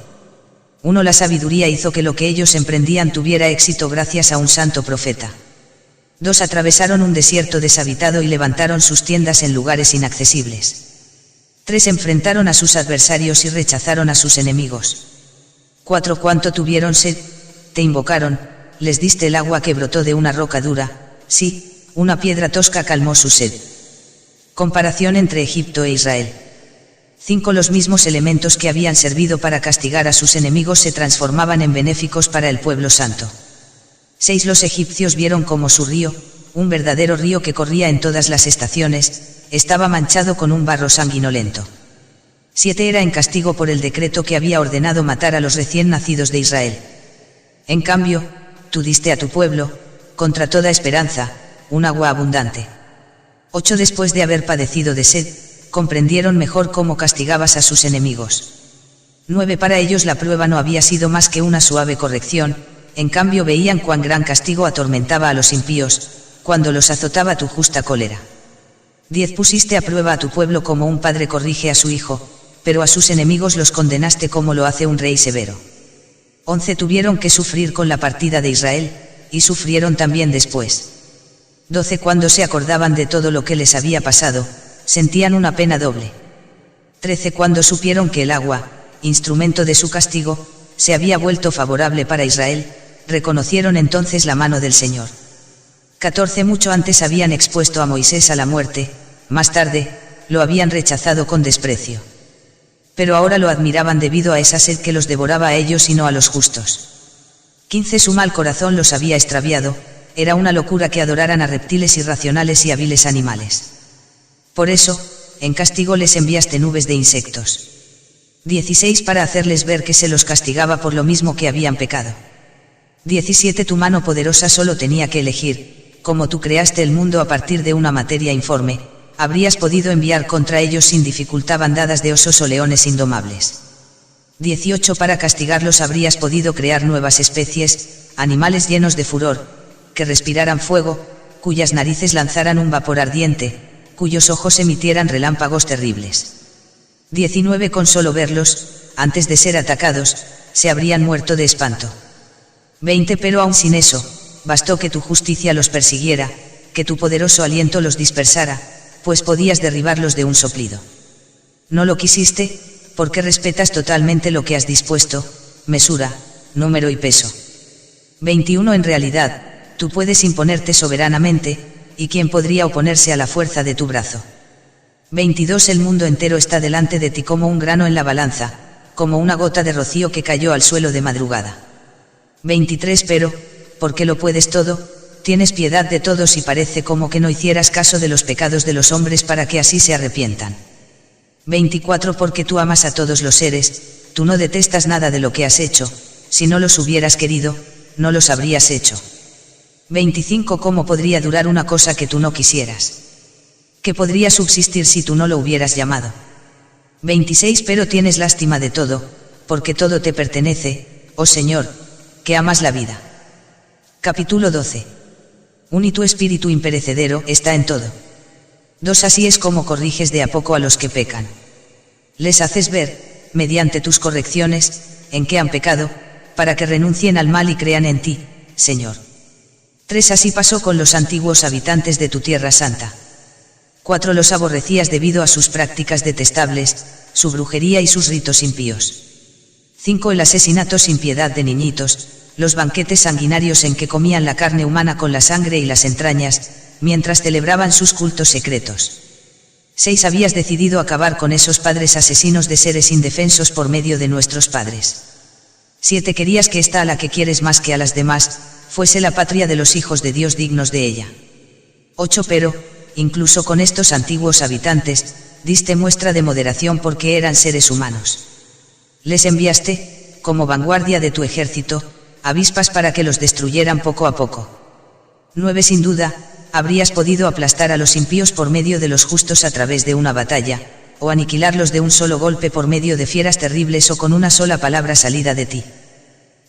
1. La sabiduría hizo que lo que ellos emprendían tuviera éxito gracias a un santo profeta. 2. Atravesaron un desierto deshabitado y levantaron sus tiendas en lugares inaccesibles. 3. Enfrentaron a sus adversarios y rechazaron a sus enemigos. 4. Cuanto tuvieron sed, te invocaron, les diste el agua que brotó de una roca dura, sí, una piedra tosca calmó su sed. Comparación entre Egipto e Israel. 5. Los mismos elementos que habían servido para castigar a sus enemigos se transformaban en benéficos para el pueblo santo. 6. Los egipcios vieron como su río, un verdadero río que corría en todas las estaciones, estaba manchado con un barro sanguinolento. 7. Era en castigo por el decreto que había ordenado matar a los recién nacidos de Israel. En cambio, tú diste a tu pueblo, contra toda esperanza, un agua abundante. 8. Después de haber padecido de sed, comprendieron mejor cómo castigabas a sus enemigos. 9. Para ellos la prueba no había sido más que una suave corrección, en cambio veían cuán gran castigo atormentaba a los impíos, cuando los azotaba tu justa cólera. 10. Pusiste a prueba a tu pueblo como un padre corrige a su hijo, pero a sus enemigos los condenaste como lo hace un rey severo. 11. Tuvieron que sufrir con la partida de Israel, y sufrieron también después. 12. Cuando se acordaban de todo lo que les había pasado, sentían una pena doble. 13. Cuando supieron que el agua, instrumento de su castigo, se había vuelto favorable para Israel, reconocieron entonces la mano del Señor. 14. Mucho antes habían expuesto a Moisés a la muerte, más tarde, lo habían rechazado con desprecio. Pero ahora lo admiraban debido a esa sed que los devoraba a ellos y no a los justos. 15. Su mal corazón los había extraviado, era una locura que adoraran a reptiles irracionales y a viles animales. Por eso, en castigo les enviaste nubes de insectos. 16 Para hacerles ver que se los castigaba por lo mismo que habían pecado. 17 Tu mano poderosa solo tenía que elegir, como tú creaste el mundo a partir de una materia informe, habrías podido enviar contra ellos sin dificultad bandadas de osos o leones indomables. 18 Para castigarlos habrías podido crear nuevas especies, animales llenos de furor, que respiraran fuego, cuyas narices lanzaran un vapor ardiente, cuyos ojos emitieran relámpagos terribles. 19 Con solo verlos, antes de ser atacados, se habrían muerto de espanto. 20 Pero aún sin eso, bastó que tu justicia los persiguiera, que tu poderoso aliento los dispersara, pues podías derribarlos de un soplido. No lo quisiste, porque respetas totalmente lo que has dispuesto, mesura, número y peso. 21 En realidad, tú puedes imponerte soberanamente, y ¿quién podría oponerse a la fuerza de tu brazo? 22 El mundo entero está delante de ti como un grano en la balanza, como una gota de rocío que cayó al suelo de madrugada. 23 Pero, porque lo puedes todo, tienes piedad de todos y parece como que no hicieras caso de los pecados de los hombres para que así se arrepientan. 24 Porque tú amas a todos los seres, tú no detestas nada de lo que has hecho, si no los hubieras querido, no los habrías hecho. 25 ¿Cómo podría durar una cosa que tú no quisieras? ¿Qué podría subsistir si tú no lo hubieras llamado? 26 Pero tienes lástima de todo, porque todo te pertenece, oh Señor, que amas la vida. Capítulo 12. Y tu espíritu imperecedero está en todo. 2 Así es como corriges de a poco a los que pecan. Les haces ver, mediante tus correcciones, en qué han pecado, para que renuncien al mal y crean en ti, Señor. 3 Así pasó con los antiguos habitantes de tu tierra santa. 4 Los aborrecías debido a sus prácticas detestables, su brujería y sus ritos impíos. 5 El asesinato sin piedad de niñitos, los banquetes sanguinarios en que comían la carne humana con la sangre y las entrañas, mientras celebraban sus cultos secretos. 6 Habías decidido acabar con esos padres asesinos de seres indefensos por medio de nuestros padres. 7 Querías que esta a la que quieres más que a las demás, fuese la patria de los hijos de Dios dignos de ella. 8 Pero, incluso con estos antiguos habitantes, diste muestra de moderación porque eran seres humanos. Les enviaste, como vanguardia de tu ejército, avispas para que los destruyeran poco a poco. 9 Sin duda, habrías podido aplastar a los impíos por medio de los justos a través de una batalla, o aniquilarlos de un solo golpe por medio de fieras terribles o con una sola palabra salida de ti.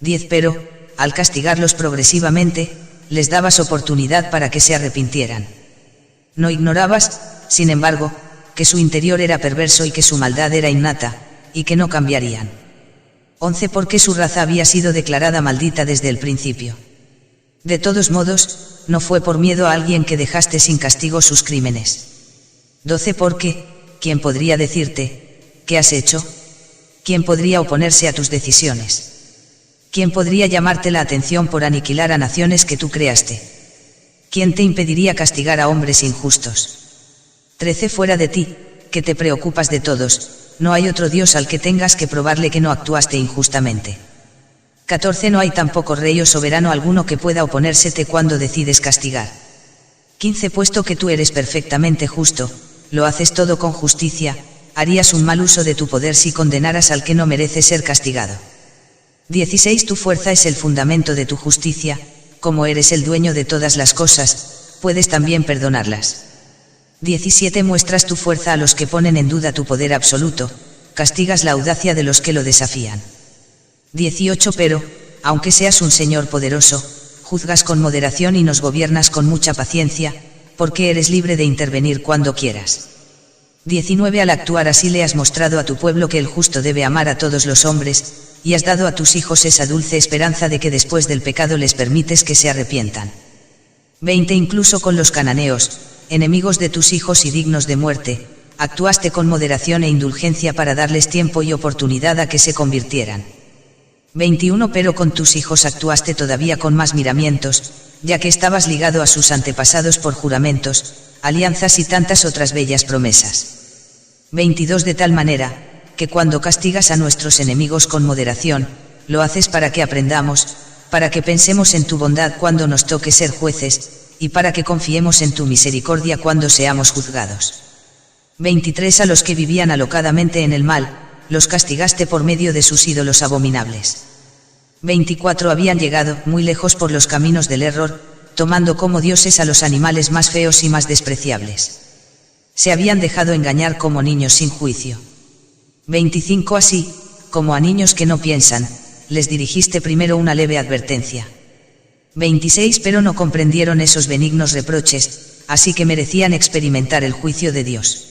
10 Pero, al castigarlos progresivamente, les dabas oportunidad para que se arrepintieran. No ignorabas, sin embargo, que su interior era perverso y que su maldad era innata, y que no cambiarían. 11 Porque su raza había sido declarada maldita desde el principio. De todos modos, no fue por miedo a alguien que dejaste sin castigo sus crímenes. 12 Porque, ¿quién podría decirte, qué has hecho? ¿Quién podría oponerse a tus decisiones? ¿Quién podría llamarte la atención por aniquilar a naciones que tú creaste? ¿Quién te impediría castigar a hombres injustos? 13 Fuera de ti, que te preocupas de todos, no hay otro Dios al que tengas que probarle que no actuaste injustamente. 14 No hay tampoco rey o soberano alguno que pueda oponérsete cuando decides castigar. 15 Puesto que tú eres perfectamente justo, lo haces todo con justicia, harías un mal uso de tu poder si condenaras al que no merece ser castigado. 16 Tu fuerza es el fundamento de tu justicia, como eres el dueño de todas las cosas, puedes también perdonarlas. 17 Muestras tu fuerza a los que ponen en duda tu poder absoluto, castigas la audacia de los que lo desafían. 18 Pero, aunque seas un Señor poderoso, juzgas con moderación y nos gobiernas con mucha paciencia, porque eres libre de intervenir cuando quieras. 19 Al actuar así le has mostrado a tu pueblo que el justo debe amar a todos los hombres, y has dado a tus hijos esa dulce esperanza de que después del pecado les permites que se arrepientan. 20 Incluso con los cananeos, enemigos de tus hijos y dignos de muerte, actuaste con moderación e indulgencia para darles tiempo y oportunidad a que se convirtieran. 21 Pero con tus hijos actuaste todavía con más miramientos, ya que estabas ligado a sus antepasados por juramentos, alianzas y tantas otras bellas promesas. 22 De tal manera, que cuando castigas a nuestros enemigos con moderación, lo haces para que aprendamos, para que pensemos en tu bondad cuando nos toque ser jueces, y para que confiemos en tu misericordia cuando seamos juzgados. 23 A los que vivían alocadamente en el mal, los castigaste por medio de sus ídolos abominables. 24 Habían llegado muy lejos por los caminos del error, tomando como dioses a los animales más feos y más despreciables. Se habían dejado engañar como niños sin juicio. 25 Así, como a niños que no piensan, les dirigiste primero una leve advertencia. 26 Pero no comprendieron esos benignos reproches, así que merecían experimentar el juicio de Dios.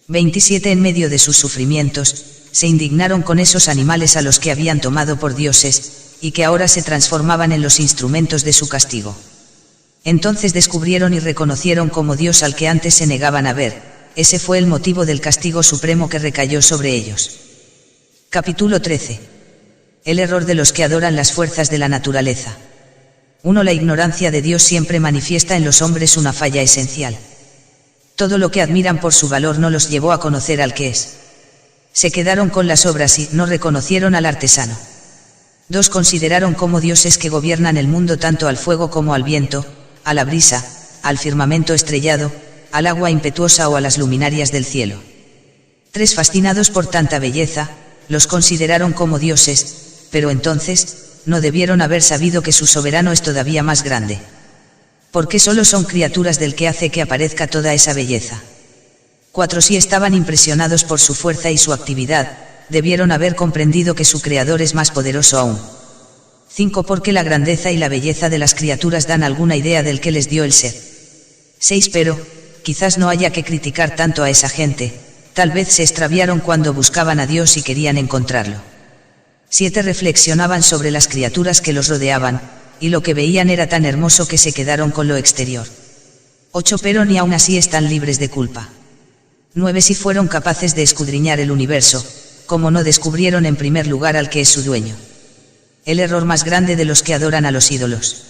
27 En medio de sus sufrimientos, se indignaron con esos animales a los que habían tomado por dioses, y que ahora se transformaban en los instrumentos de su castigo. Entonces descubrieron y reconocieron como Dios al que antes se negaban a ver. Ese fue el motivo del castigo supremo que recayó sobre ellos. Capítulo 13. El error de los que adoran las fuerzas de la naturaleza. 1 La ignorancia de Dios siempre manifiesta en los hombres una falla esencial. Todo lo que admiran por su valor no los llevó a conocer al que es. Se quedaron con las obras y no reconocieron al artesano. 2 Consideraron como dioses que gobiernan el mundo tanto al fuego como al viento, a la brisa, al firmamento estrellado, al agua impetuosa o a las luminarias del cielo. 3 Fascinados por tanta belleza, los consideraron como dioses, pero entonces, no debieron haber sabido que su soberano es todavía más grande. Porque solo son criaturas del que hace que aparezca toda esa belleza. 4 Si estaban impresionados por su fuerza y su actividad, debieron haber comprendido que su creador es más poderoso aún. 5 Porque la grandeza y la belleza de las criaturas dan alguna idea del que les dio el ser. 6 Pero, quizás no haya que criticar tanto a esa gente, tal vez se extraviaron cuando buscaban a Dios y querían encontrarlo. 7 Reflexionaban sobre las criaturas que los rodeaban, y lo que veían era tan hermoso que se quedaron con lo exterior. 8 Pero ni aún así están libres de culpa. 9 Si fueron capaces de escudriñar el universo, como no descubrieron en primer lugar al que es su dueño. El error más grande de los que adoran a los ídolos.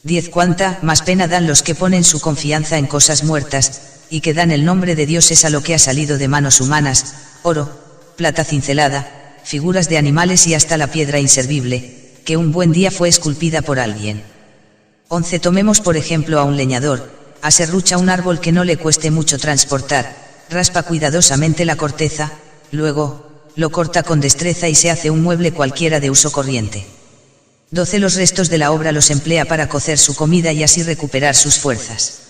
10 Cuánta más pena dan los que ponen su confianza en cosas muertas, y que dan el nombre de dioses a lo que ha salido de manos humanas, oro, plata cincelada, figuras de animales y hasta la piedra inservible, que un buen día fue esculpida por alguien. 11 Tomemos por ejemplo a un leñador, aserrucha un árbol que no le cueste mucho transportar, raspa cuidadosamente la corteza, luego, lo corta con destreza y se hace un mueble cualquiera de uso corriente. 12 Los restos de la obra los emplea para cocer su comida y así recuperar sus fuerzas.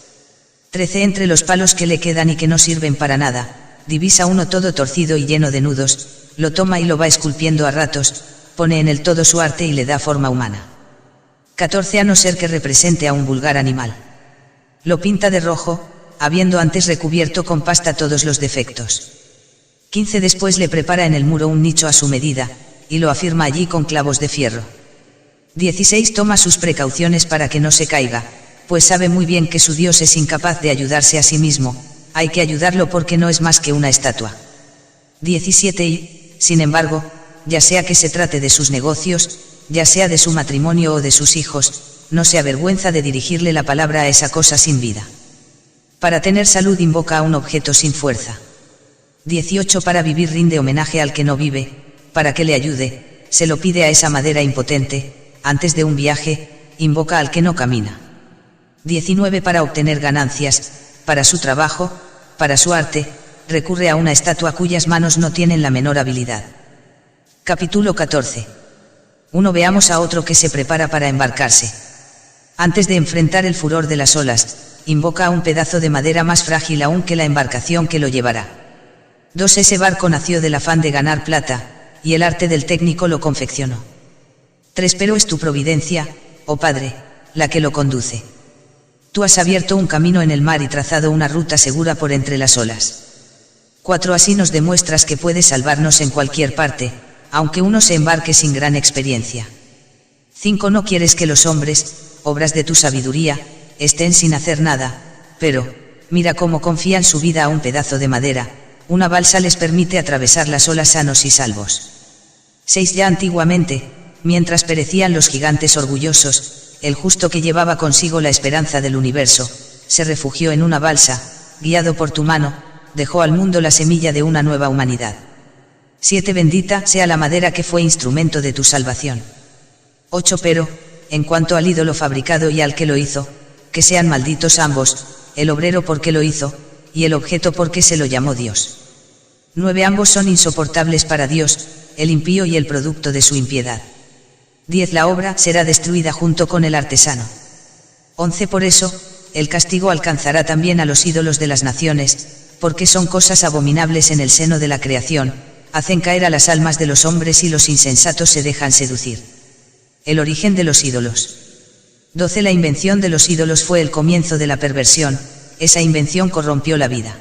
13 Entre los palos que le quedan y que no sirven para nada, divisa uno todo torcido y lleno de nudos, lo toma y lo va esculpiendo a ratos, pone en él todo su arte y le da forma humana. 14 A no ser que represente a un vulgar animal. Lo pinta de rojo, habiendo antes recubierto con pasta todos los defectos. 15 Después le prepara en el muro un nicho a su medida, y lo afirma allí con clavos de fierro. 16 Toma sus precauciones para que no se caiga, pues sabe muy bien que su Dios es incapaz de ayudarse a sí mismo, hay que ayudarlo porque no es más que una estatua. 17 Y, sin embargo, ya sea que se trate de sus negocios, ya sea de su matrimonio o de sus hijos, no se avergüenza de dirigirle la palabra a esa cosa sin vida. Para tener salud invoca a un objeto sin fuerza. 18 Para vivir rinde homenaje al que no vive, para que le ayude, se lo pide a esa madera impotente, antes de un viaje, invoca al que no camina. 19 Para obtener ganancias, para su trabajo, para su arte, recurre a una estatua cuyas manos no tienen la menor habilidad. Capítulo 14. 1 Veamos a otro que se prepara para embarcarse. Antes de enfrentar el furor de las olas, invoca a un pedazo de madera más frágil aún que la embarcación que lo llevará. 2 Ese barco nació del afán de ganar plata, y el arte del técnico lo confeccionó. 3 Pero es tu providencia, oh Padre, la que lo conduce. Tú has abierto un camino en el mar y trazado una ruta segura por entre las olas. 4 Así nos demuestras que puedes salvarnos en cualquier parte, aunque uno se embarque sin gran experiencia. 5 No quieres que los hombres, obras de tu sabiduría, estén sin hacer nada, pero, mira cómo confían su vida a un pedazo de madera, una balsa les permite atravesar las olas sanos y salvos. 6 Ya antiguamente, mientras perecían los gigantes orgullosos, el justo que llevaba consigo la esperanza del universo, se refugió en una balsa, guiado por tu mano, dejó al mundo la semilla de una nueva humanidad. 7 Bendita sea la madera que fue instrumento de tu salvación. 8 Pero, en cuanto al ídolo fabricado y al que lo hizo, que sean malditos ambos, el obrero porque lo hizo, y el objeto porque se lo llamó Dios. 9 Ambos son insoportables para Dios, el impío y el producto de su impiedad. 10 La obra será destruida junto con el artesano. 11 Por eso, el castigo alcanzará también a los ídolos de las naciones, porque son cosas abominables en el seno de la creación, hacen caer a las almas de los hombres y los insensatos se dejan seducir. El origen de los ídolos. 12 La invención de los ídolos fue el comienzo de la perversión, esa invención corrompió la vida.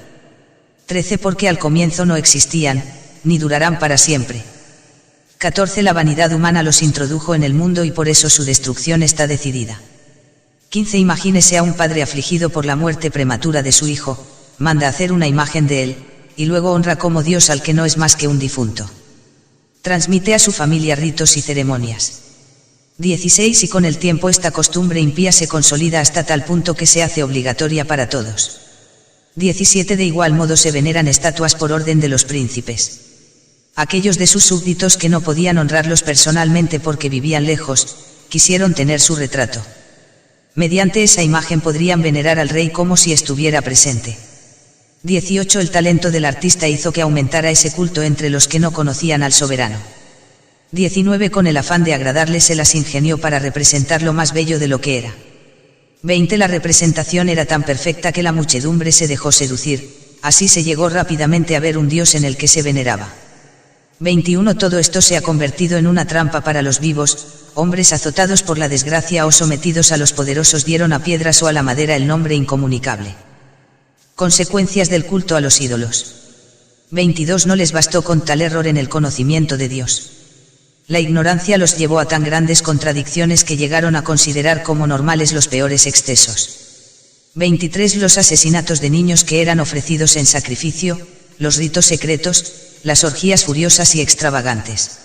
13 Porque al comienzo no existían, ni durarán para siempre. 14 La vanidad humana los introdujo en el mundo y por eso su destrucción está decidida. 15 Imagínese a un padre afligido por la muerte prematura de su hijo, manda hacer una imagen de él, y luego honra como Dios al que no es más que un difunto. Transmite a su familia ritos y ceremonias. 16 Y con el tiempo esta costumbre impía se consolida hasta tal punto que se hace obligatoria para todos. 17 De igual modo se veneran estatuas por orden de los príncipes. Aquellos de sus súbditos que no podían honrarlos personalmente porque vivían lejos, quisieron tener su retrato. Mediante esa imagen podrían venerar al rey como si estuviera presente. 18 El talento del artista hizo que aumentara ese culto entre los que no conocían al soberano. 19 Con el afán de agradarles se las ingenió para representar lo más bello de lo que era. 20 La representación era tan perfecta que la muchedumbre se dejó seducir, así se llegó rápidamente a ver un Dios en el que se veneraba. 21 Todo esto se ha convertido en una trampa para los vivos, hombres azotados por la desgracia o sometidos a los poderosos dieron a piedras o a la madera el nombre incomunicable. Consecuencias del culto a los ídolos. 22 No les bastó con tal error en el conocimiento de Dios. La ignorancia los llevó a tan grandes contradicciones que llegaron a considerar como normales los peores excesos. 23 Los asesinatos de niños que eran ofrecidos en sacrificio, los ritos secretos, las orgías furiosas y extravagantes.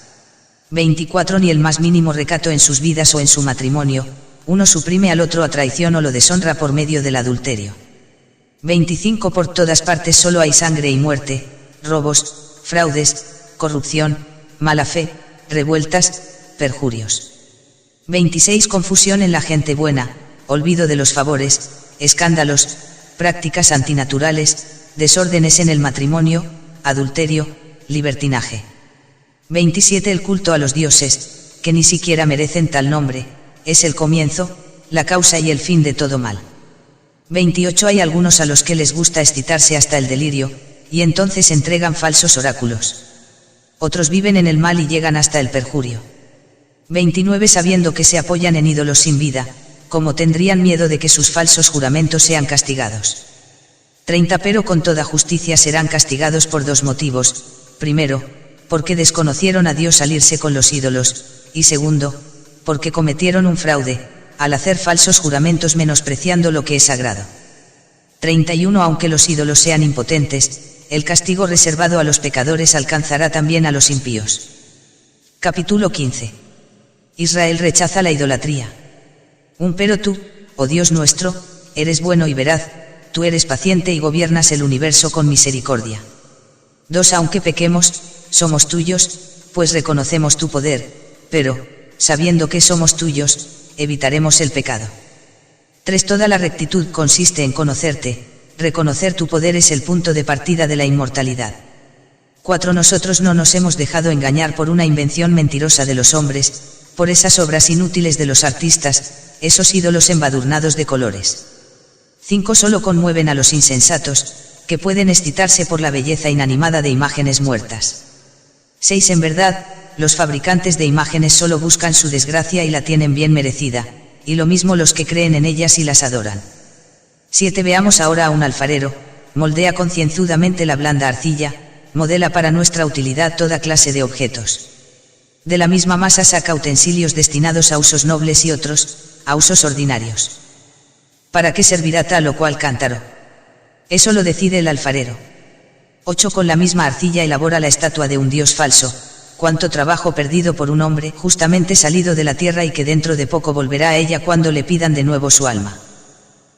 24 Ni el más mínimo recato en sus vidas o en su matrimonio, uno suprime al otro a traición o lo deshonra por medio del adulterio. 25 Por todas partes solo hay sangre y muerte, robos, fraudes, corrupción, mala fe, revueltas, perjurios. 26 Confusión en la gente buena, olvido de los favores, escándalos, prácticas antinaturales, desórdenes en el matrimonio, adulterio, libertinaje. 27 El culto a los dioses, que ni siquiera merecen tal nombre, es el comienzo, la causa y el fin de todo mal. 28 Hay algunos a los que les gusta excitarse hasta el delirio, y entonces entregan falsos oráculos. Otros viven en el mal y llegan hasta el perjurio. 29 Sabiendo que se apoyan en ídolos sin vida, como tendrían miedo de que sus falsos juramentos sean castigados. 30 Pero con toda justicia serán castigados por dos motivos: primero, porque desconocieron a Dios al irse con los ídolos, y segundo, porque cometieron un fraude, al hacer falsos juramentos menospreciando lo que es sagrado. 31 Aunque los ídolos sean impotentes, el castigo reservado a los pecadores alcanzará también a los impíos. Capítulo 15. Israel rechaza la idolatría. Pero tú, oh Dios nuestro, eres bueno y veraz, tú eres paciente y gobiernas el universo con misericordia. 2 Aunque pequemos, somos tuyos, pues reconocemos tu poder, pero, sabiendo que somos tuyos, evitaremos el pecado. 3 Toda la rectitud consiste en conocerte, reconocer tu poder es el punto de partida de la inmortalidad. 4 Nosotros no nos hemos dejado engañar por una invención mentirosa de los hombres, por esas obras inútiles de los artistas, esos ídolos embadurnados de colores. 5 Solo conmueven a los insensatos, que pueden excitarse por la belleza inanimada de imágenes muertas. 6 En verdad, los fabricantes de imágenes solo buscan su desgracia y la tienen bien merecida, y lo mismo los que creen en ellas y las adoran. 7 Veamos ahora a un alfarero, moldea concienzudamente la blanda arcilla, modela para nuestra utilidad toda clase de objetos. De la misma masa saca utensilios destinados a usos nobles y otros, a usos ordinarios. ¿Para qué servirá tal o cual cántaro? Eso lo decide el alfarero. 8 Con la misma arcilla elabora la estatua de un dios falso, cuánto trabajo perdido por un hombre justamente salido de la tierra y que dentro de poco volverá a ella cuando le pidan de nuevo su alma.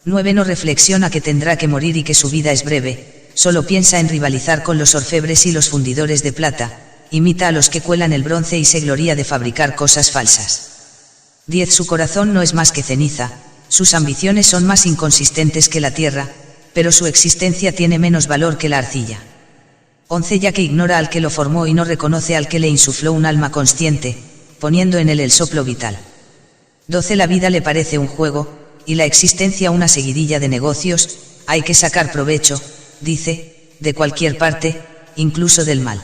9 No reflexiona que tendrá que morir y que su vida es breve, solo piensa en rivalizar con los orfebres y los fundidores de plata, imita a los que cuelan el bronce y se gloria de fabricar cosas falsas. 10. Su corazón no es más que ceniza, sus ambiciones son más inconsistentes que la tierra, pero su existencia tiene menos valor que la arcilla. 11. Ya que ignora al que lo formó y no reconoce al que le insufló un alma consciente, poniendo en él el soplo vital. 12. La vida le parece un juego, y la existencia una seguidilla de negocios, hay que sacar provecho, dice, de cualquier parte, incluso del mal.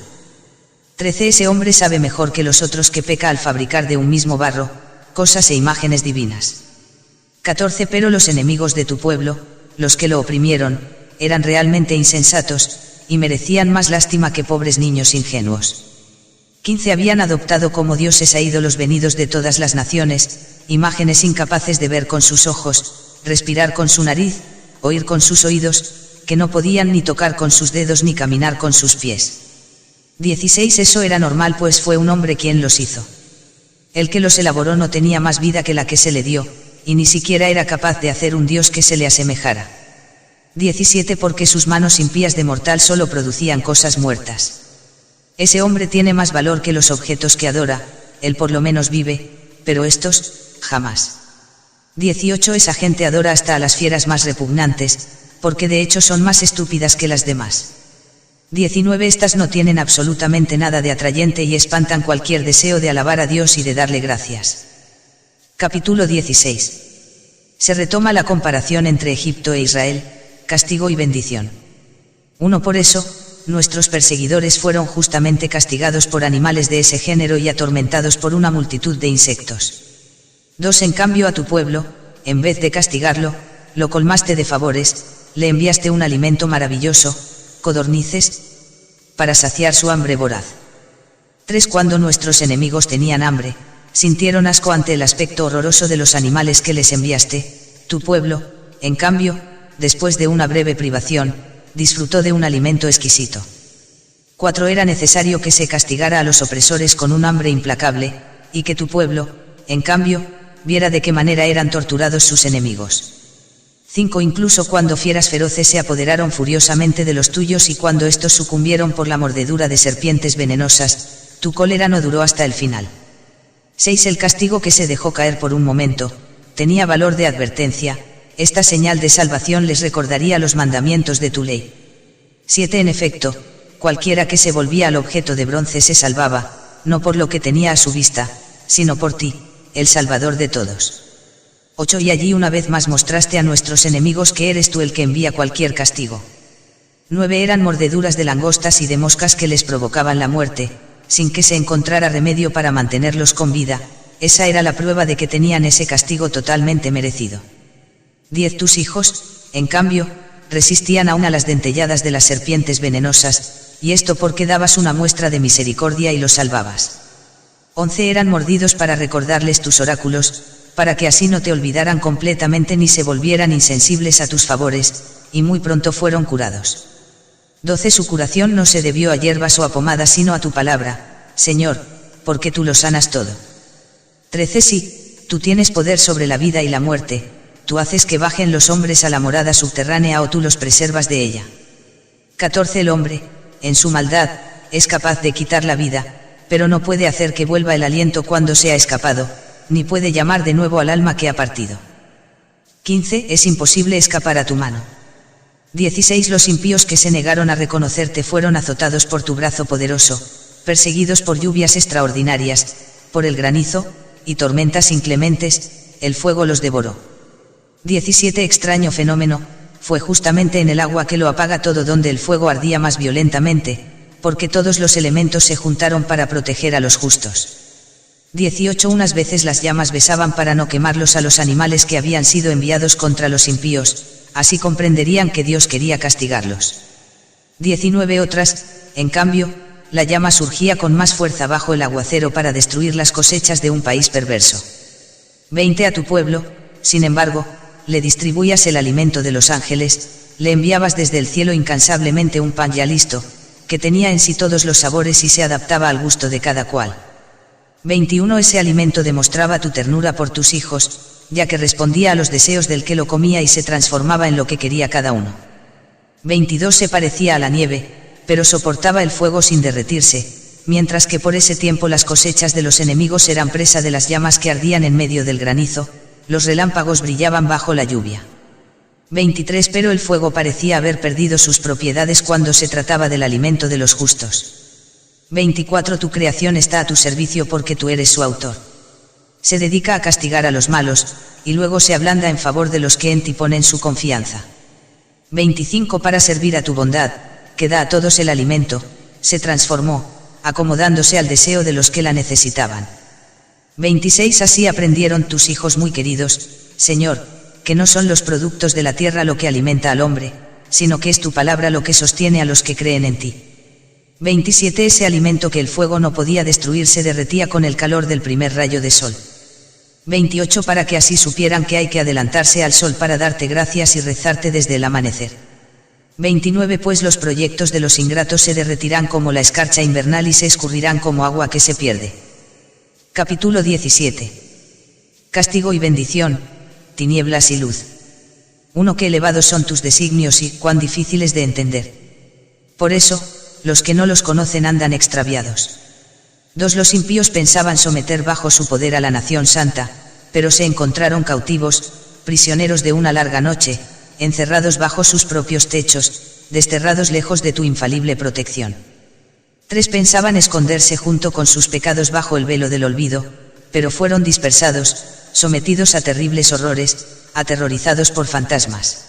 13. Ese hombre sabe mejor que los otros que peca al fabricar de un mismo barro, cosas e imágenes divinas. 14. Pero los enemigos de tu pueblo, los que lo oprimieron, eran realmente insensatos, y merecían más lástima que pobres niños ingenuos. 15. Habían adoptado como dioses a ídolos venidos de todas las naciones, imágenes incapaces de ver con sus ojos, respirar con su nariz, oír con sus oídos, que no podían ni tocar con sus dedos ni caminar con sus pies. 16. Eso era normal pues fue un hombre quien los hizo. El que los elaboró no tenía más vida que la que se le dio, y ni siquiera era capaz de hacer un dios que se le asemejara. 17. Porque sus manos impías de mortal solo producían cosas muertas. Ese hombre tiene más valor que los objetos que adora, él por lo menos vive, pero estos, jamás. 18. Esa gente adora hasta a las fieras más repugnantes, porque de hecho son más estúpidas que las demás. 19. Estas no tienen absolutamente nada de atrayente y espantan cualquier deseo de alabar a Dios y de darle gracias. Capítulo 16. Se retoma la comparación entre Egipto e Israel, castigo y bendición. 1. Por eso, nuestros perseguidores fueron justamente castigados por animales de ese género y atormentados por una multitud de insectos. 2. En cambio a tu pueblo, en vez de castigarlo, lo colmaste de favores, le enviaste un alimento maravilloso, codornices, para saciar su hambre voraz. 3. Cuando nuestros enemigos tenían hambre, sintieron asco ante el aspecto horroroso de los animales que les enviaste, tu pueblo, en cambio, después de una breve privación, disfrutó de un alimento exquisito. 4. Era necesario que se castigara a los opresores con un hambre implacable, y que tu pueblo, en cambio, viera de qué manera eran torturados sus enemigos. 5. Incluso cuando fieras feroces se apoderaron furiosamente de los tuyos y cuando estos sucumbieron por la mordedura de serpientes venenosas, tu cólera no duró hasta el final. 6. El castigo que se dejó caer por un momento, tenía valor de advertencia, esta señal de salvación les recordaría los mandamientos de tu ley. 7. En efecto, cualquiera que se volvía al objeto de bronce se salvaba, no por lo que tenía a su vista, sino por ti, el Salvador de todos. 8. Y allí una vez más mostraste a nuestros enemigos que eres tú el que envía cualquier castigo. 9. Eran mordeduras de langostas y de moscas que les provocaban la muerte, sin que se encontrara remedio para mantenerlos con vida, esa era la prueba de que tenían ese castigo totalmente merecido. 10. Tus hijos, en cambio, resistían aún a las dentelladas de las serpientes venenosas, y esto porque dabas una muestra de misericordia y los salvabas. 11. Eran mordidos para recordarles tus oráculos, para que así no te olvidaran completamente ni se volvieran insensibles a tus favores, y muy pronto fueron curados. 12. Su curación no se debió a hierbas o a pomadas sino a tu palabra, Señor, porque tú lo sanas todo. 13. Sí, tú tienes poder sobre la vida y la muerte, tú haces que bajen los hombres a la morada subterránea o tú los preservas de ella. 14. El hombre, en su maldad, es capaz de quitar la vida, pero no puede hacer que vuelva el aliento cuando se ha escapado, ni puede llamar de nuevo al alma que ha partido. 15. Es imposible escapar a tu mano. 16. Los impíos que se negaron a reconocerte fueron azotados por tu brazo poderoso, perseguidos por lluvias extraordinarias, por el granizo, y tormentas inclementes, el fuego los devoró. 17. Extraño fenómeno, fue justamente en el agua que lo apaga todo donde el fuego ardía más violentamente, porque todos los elementos se juntaron para proteger a los justos. 18. Unas veces las llamas besaban para no quemarlos a los animales que habían sido enviados contra los impíos, así comprenderían que Dios quería castigarlos. 19. Otras, en cambio, la llama surgía con más fuerza bajo el aguacero para destruir las cosechas de un país perverso. 20. A tu pueblo, sin embargo, le distribuías el alimento de los ángeles, le enviabas desde el cielo incansablemente un pan ya listo, que tenía en sí todos los sabores y se adaptaba al gusto de cada cual. 21. Ese alimento demostraba tu ternura por tus hijos, ya que respondía a los deseos del que lo comía y se transformaba en lo que quería cada uno. 22. Se parecía a la nieve, pero soportaba el fuego sin derretirse, mientras que por ese tiempo las cosechas de los enemigos eran presa de las llamas que ardían en medio del granizo, los relámpagos brillaban bajo la lluvia. 23 Pero el fuego parecía haber perdido sus propiedades cuando se trataba del alimento de los justos. 24 Tu creación está a tu servicio porque tú eres su autor. Se dedica a castigar a los malos, y luego se ablanda en favor de los que en ti ponen su confianza. 25 Para servir a tu bondad, que da a todos el alimento, se transformó, acomodándose al deseo de los que la necesitaban. 26 Así aprendieron tus hijos muy queridos, Señor, que no son los productos de la tierra lo que alimenta al hombre, sino que es tu palabra lo que sostiene a los que creen en ti. 27 Ese alimento que el fuego no podía destruir se derretía con el calor del primer rayo de sol. 28 Para que así supieran que hay que adelantarse al sol para darte gracias y rezarte desde el amanecer. 29 Pues los proyectos de los ingratos se derretirán como la escarcha invernal y se escurrirán como agua que se pierde. Capítulo 17. Castigo y bendición, tinieblas y luz. 1 Qué elevados son tus designios y cuán difíciles de entender. Por eso, los que no los conocen andan extraviados. 2 Los impíos pensaban someter bajo su poder a la nación santa, pero se encontraron cautivos, prisioneros de una larga noche, encerrados bajo sus propios techos, desterrados lejos de tu infalible protección. 3 Pensaban esconderse junto con sus pecados bajo el velo del olvido, pero fueron dispersados, sometidos a terribles horrores, aterrorizados por fantasmas.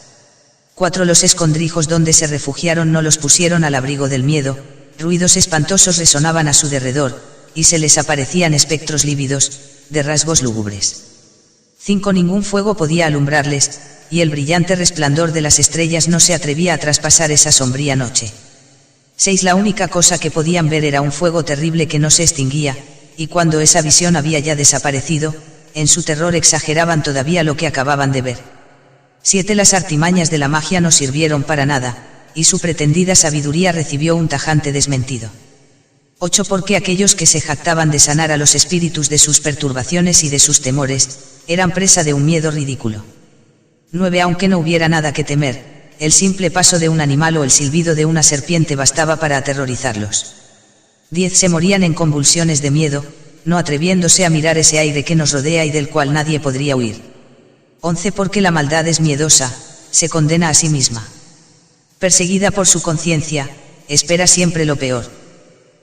4 Los escondrijos donde se refugiaron no los pusieron al abrigo del miedo, ruidos espantosos resonaban a su derredor, y se les aparecían espectros lívidos, de rasgos lúgubres. 5 Ningún fuego podía alumbrarles, y el brillante resplandor de las estrellas no se atrevía a traspasar esa sombría noche. 6 La única cosa que podían ver era un fuego terrible que no se extinguía, y cuando esa visión había ya desaparecido, en su terror exageraban todavía lo que acababan de ver. 7 Las artimañas de la magia no sirvieron para nada, y su pretendida sabiduría recibió un tajante desmentido. 8 Porque aquellos que se jactaban de sanar a los espíritus de sus perturbaciones y de sus temores, eran presa de un miedo ridículo. 9 Aunque no hubiera nada que temer, el simple paso de un animal o el silbido de una serpiente bastaba para aterrorizarlos. 10 Se morían en convulsiones de miedo, no atreviéndose a mirar ese aire que nos rodea y del cual nadie podría huir. 11 Porque la maldad es miedosa, se condena a sí misma. Perseguida por su conciencia, espera siempre lo peor.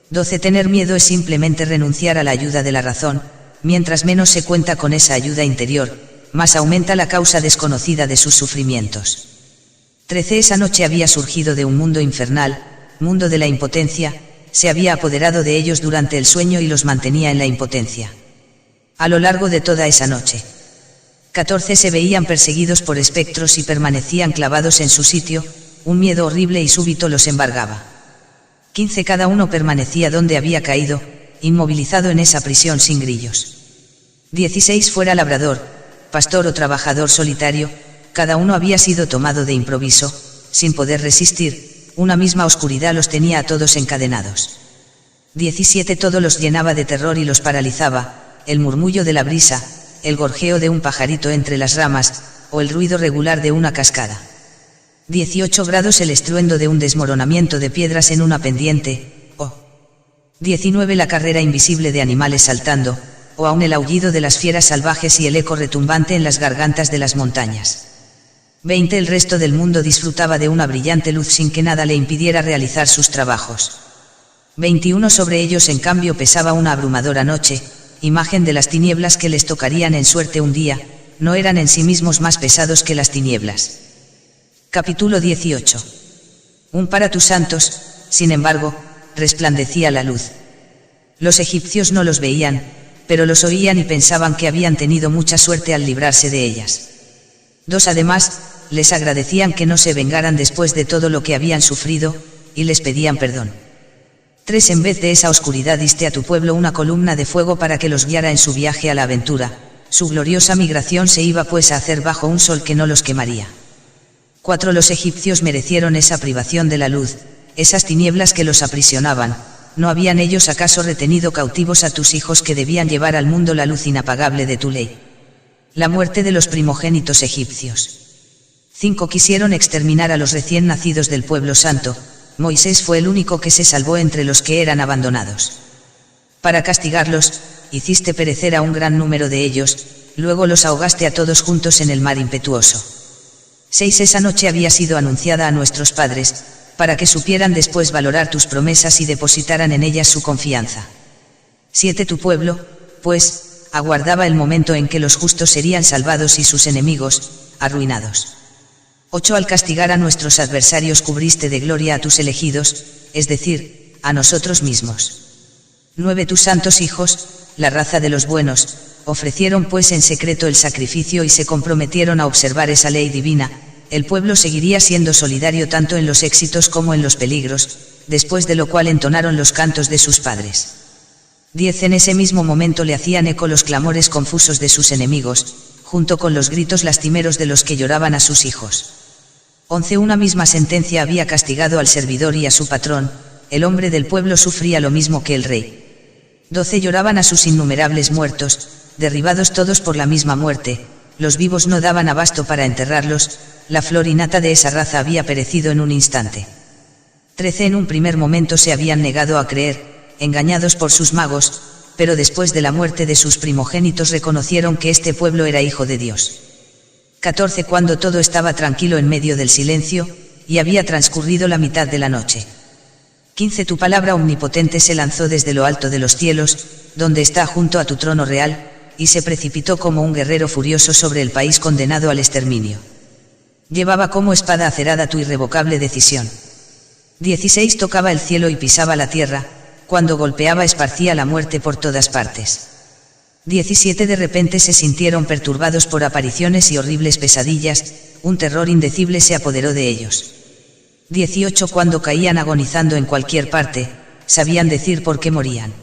12 Tener miedo es simplemente renunciar a la ayuda de la razón, mientras menos se cuenta con esa ayuda interior, más aumenta la causa desconocida de sus sufrimientos. 13 Esa noche había surgido de un mundo infernal, mundo de la impotencia, se había apoderado de ellos durante el sueño y los mantenía en la impotencia. A lo largo de toda esa noche. 14 Se veían perseguidos por espectros y permanecían clavados en su sitio, un miedo horrible y súbito los embargaba. 15 Cada uno permanecía donde había caído, inmovilizado en esa prisión sin grillos. 16 Fuera labrador, pastor o trabajador solitario, cada uno había sido tomado de improviso, sin poder resistir, una misma oscuridad los tenía a todos encadenados. 17 Todo los llenaba de terror y los paralizaba, el murmullo de la brisa, el gorjeo de un pajarito entre las ramas, o el ruido regular de una cascada. 18 grados El estruendo de un desmoronamiento de piedras en una pendiente, o 19 La carrera invisible de animales saltando, o aún el aullido de las fieras salvajes y el eco retumbante en las gargantas de las montañas. 20 El resto del mundo disfrutaba de una brillante luz sin que nada le impidiera realizar sus trabajos. 21 Sobre ellos en cambio pesaba una abrumadora noche, imagen de las tinieblas que les tocarían en suerte un día, no eran en sí mismos más pesados que las tinieblas. Capítulo 18. Para tus santos, sin embargo, resplandecía la luz. Los egipcios no los veían, pero los oían y pensaban que habían tenido mucha suerte al librarse de ellas. 2 Además, les agradecían que no se vengaran después de todo lo que habían sufrido, y les pedían perdón. 3 En vez de esa oscuridad diste a tu pueblo una columna de fuego para que los guiara en su viaje a la aventura, su gloriosa migración se iba pues a hacer bajo un sol que no los quemaría. 4 Los egipcios merecieron esa privación de la luz, esas tinieblas que los aprisionaban, ¿no habían ellos acaso retenido cautivos a tus hijos que debían llevar al mundo la luz inapagable de tu ley? La muerte de los primogénitos egipcios. 5 Quisieron exterminar a los recién nacidos del pueblo santo, Moisés fue el único que se salvó entre los que eran abandonados. Para castigarlos, hiciste perecer a un gran número de ellos, luego los ahogaste a todos juntos en el mar impetuoso. 6. Esa noche había sido anunciada a nuestros padres, para que supieran después valorar tus promesas y depositaran en ellas su confianza. 7. Tu pueblo, pues, aguardaba el momento en que los justos serían salvados y sus enemigos, arruinados. 8. Al castigar a nuestros adversarios cubriste de gloria a tus elegidos, es decir, a nosotros mismos. 9. Tus santos hijos, la raza de los buenos, ofrecieron pues en secreto el sacrificio y se comprometieron a observar esa ley divina. El pueblo seguiría siendo solidario tanto en los éxitos como en los peligros, después de lo cual entonaron los cantos de sus padres. 10. En ese mismo momento le hacían eco los clamores confusos de sus enemigos, junto con los gritos lastimeros de los que lloraban a sus hijos. 11. Una misma sentencia había castigado al servidor y a su patrón, el hombre del pueblo sufría lo mismo que el rey. 12. Lloraban a sus innumerables muertos, derribados todos por la misma muerte, los vivos no daban abasto para enterrarlos, la flor y nata de esa raza había perecido en un instante. 13. En un primer momento se habían negado a creer, engañados por sus magos, pero después de la muerte de sus primogénitos reconocieron que este pueblo era hijo de Dios. 14. Cuando todo estaba tranquilo en medio del silencio, y había transcurrido la mitad de la noche. 15. Tu palabra omnipotente se lanzó desde lo alto de los cielos, donde está junto a tu trono real, y se precipitó como un guerrero furioso sobre el país condenado al exterminio. Llevaba como espada acerada tu irrevocable decisión. 16. Tocaba el cielo y pisaba la tierra, cuando golpeaba esparcía la muerte por todas partes. 17. De repente se sintieron perturbados por apariciones y horribles pesadillas, un terror indecible se apoderó de ellos. 18. Cuando caían agonizando en cualquier parte, sabían decir por qué morían.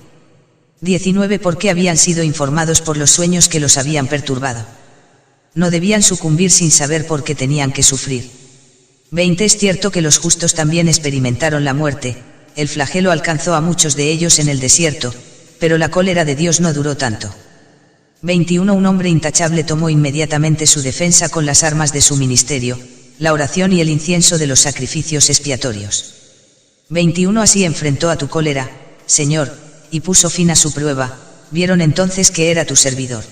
19. Porque habían sido informados por los sueños que los habían perturbado. No debían sucumbir sin saber por qué tenían que sufrir. 20. Es cierto que los justos también experimentaron la muerte, el flagelo alcanzó a muchos de ellos en el desierto, pero la cólera de Dios no duró tanto. 21. Un hombre intachable tomó inmediatamente su defensa con las armas de su ministerio, la oración y el incienso de los sacrificios expiatorios. 21. Así enfrentó a tu cólera, Señor, y puso fin a su prueba, vieron entonces que era tu servidor.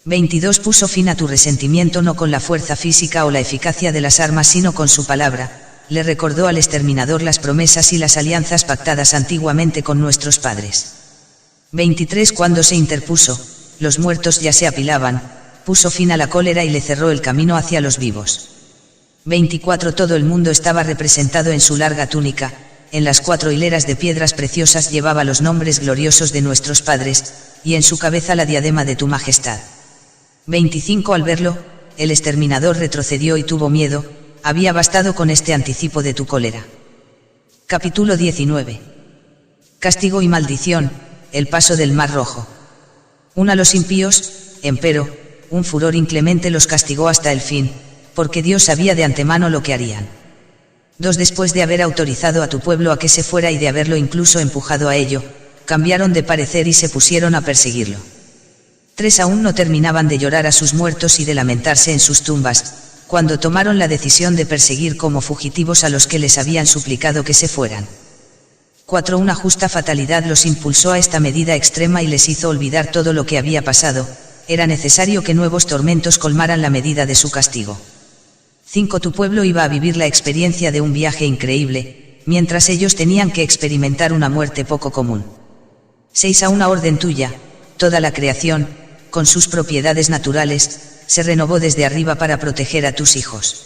22. Puso fin a tu resentimiento no con la fuerza física o la eficacia de las armas sino con su palabra, le recordó al exterminador las promesas y las alianzas pactadas antiguamente con nuestros padres. 23. Cuando se interpuso, los muertos ya se apilaban, puso fin a la cólera y le cerró el camino hacia los vivos. 24. Todo el mundo estaba representado en su larga túnica, en las 4 hileras de piedras preciosas llevaba los nombres gloriosos de nuestros padres, y en su cabeza la diadema de tu majestad. 25. Al verlo, el exterminador retrocedió y tuvo miedo, había bastado con este anticipo de tu cólera. Capítulo 19. Castigo y maldición, el paso del mar rojo. 1. A los impíos, empero, un furor inclemente los castigó hasta el fin, porque Dios sabía de antemano lo que harían. 2. Después de haber autorizado a tu pueblo a que se fuera y de haberlo incluso empujado a ello, cambiaron de parecer y se pusieron a perseguirlo. 3. Aún no terminaban de llorar a sus muertos y de lamentarse en sus tumbas, cuando tomaron la decisión de perseguir como fugitivos a los que les habían suplicado que se fueran. 4. Una justa fatalidad los impulsó a esta medida extrema y les hizo olvidar todo lo que había pasado, era necesario que nuevos tormentos colmaran la medida de su castigo. 5. Tu pueblo iba a vivir la experiencia de un viaje increíble, mientras ellos tenían que experimentar una muerte poco común. 6. A una orden tuya, toda la creación, con sus propiedades naturales, se renovó desde arriba para proteger a tus hijos.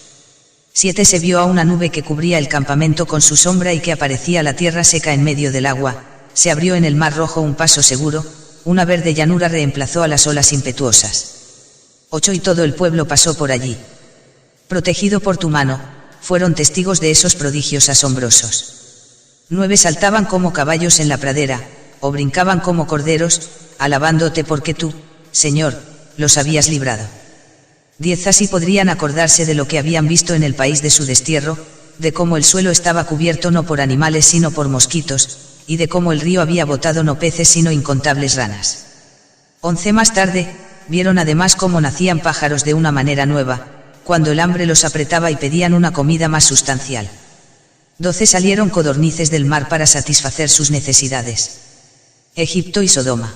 7. Se vio a una nube que cubría el campamento con su sombra y que aparecía la tierra seca en medio del agua, se abrió en el mar rojo un paso seguro, una verde llanura reemplazó a las olas impetuosas. 8. Y todo el pueblo pasó por allí. Protegido por tu mano, fueron testigos de esos prodigios asombrosos. 9. Saltaban como caballos en la pradera, o brincaban como corderos, alabándote porque tú, Señor, los habías librado. 10. Así podrían acordarse de lo que habían visto en el país de su destierro, de cómo el suelo estaba cubierto no por animales sino por mosquitos, y de cómo el río había botado no peces sino incontables ranas. 11. Más tarde, vieron además cómo nacían pájaros de una manera nueva, cuando el hambre los apretaba y pedían una comida más sustancial. 12. Salieron codornices del mar para satisfacer sus necesidades. Egipto y Sodoma.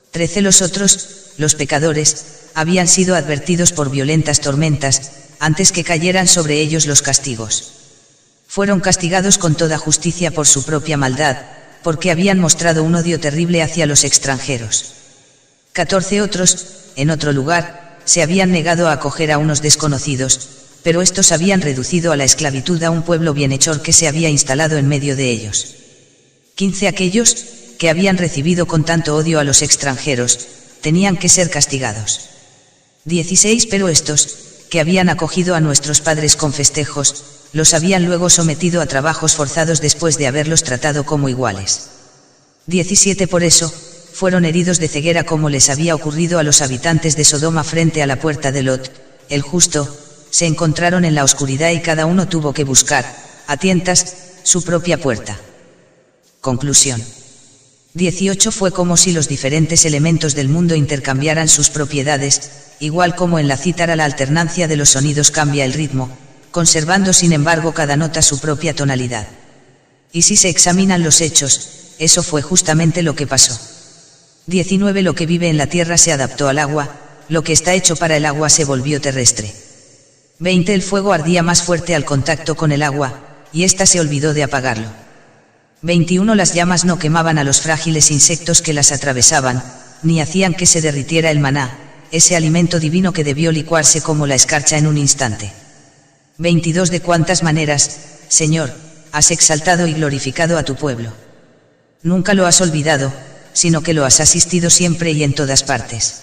13. Los otros, los pecadores, habían sido advertidos por violentas tormentas, antes que cayeran sobre ellos los castigos. Fueron castigados con toda justicia por su propia maldad, porque habían mostrado un odio terrible hacia los extranjeros. 14. Otros, en otro lugar, se habían negado a acoger a unos desconocidos, pero estos habían reducido a la esclavitud a un pueblo bienhechor que se había instalado en medio de ellos. 15. Aquellos, que habían recibido con tanto odio a los extranjeros, tenían que ser castigados. 16. Pero estos, que habían acogido a nuestros padres con festejos, los habían luego sometido a trabajos forzados después de haberlos tratado como iguales. 17. Por eso, fueron heridos de ceguera como les había ocurrido a los habitantes de Sodoma frente a la puerta de Lot, el justo. Se encontraron en la oscuridad y cada uno tuvo que buscar, a tientas, su propia puerta. Conclusión. 18. Fue como si los diferentes elementos del mundo intercambiaran sus propiedades, igual como en la cítara la alternancia de los sonidos cambia el ritmo, conservando sin embargo cada nota su propia tonalidad. Y si se examinan los hechos, eso fue justamente lo que pasó. 19. Lo que vive en la tierra se adaptó al agua, lo que está hecho para el agua se volvió terrestre. 20. El fuego ardía más fuerte al contacto con el agua, y ésta se olvidó de apagarlo. 21. Las llamas no quemaban a los frágiles insectos que las atravesaban, ni hacían que se derritiera el maná, ese alimento divino que debió licuarse como la escarcha en un instante. 22. De cuántas maneras, Señor, has exaltado y glorificado a tu pueblo. Nunca lo has olvidado, sino que lo has asistido siempre y en todas partes.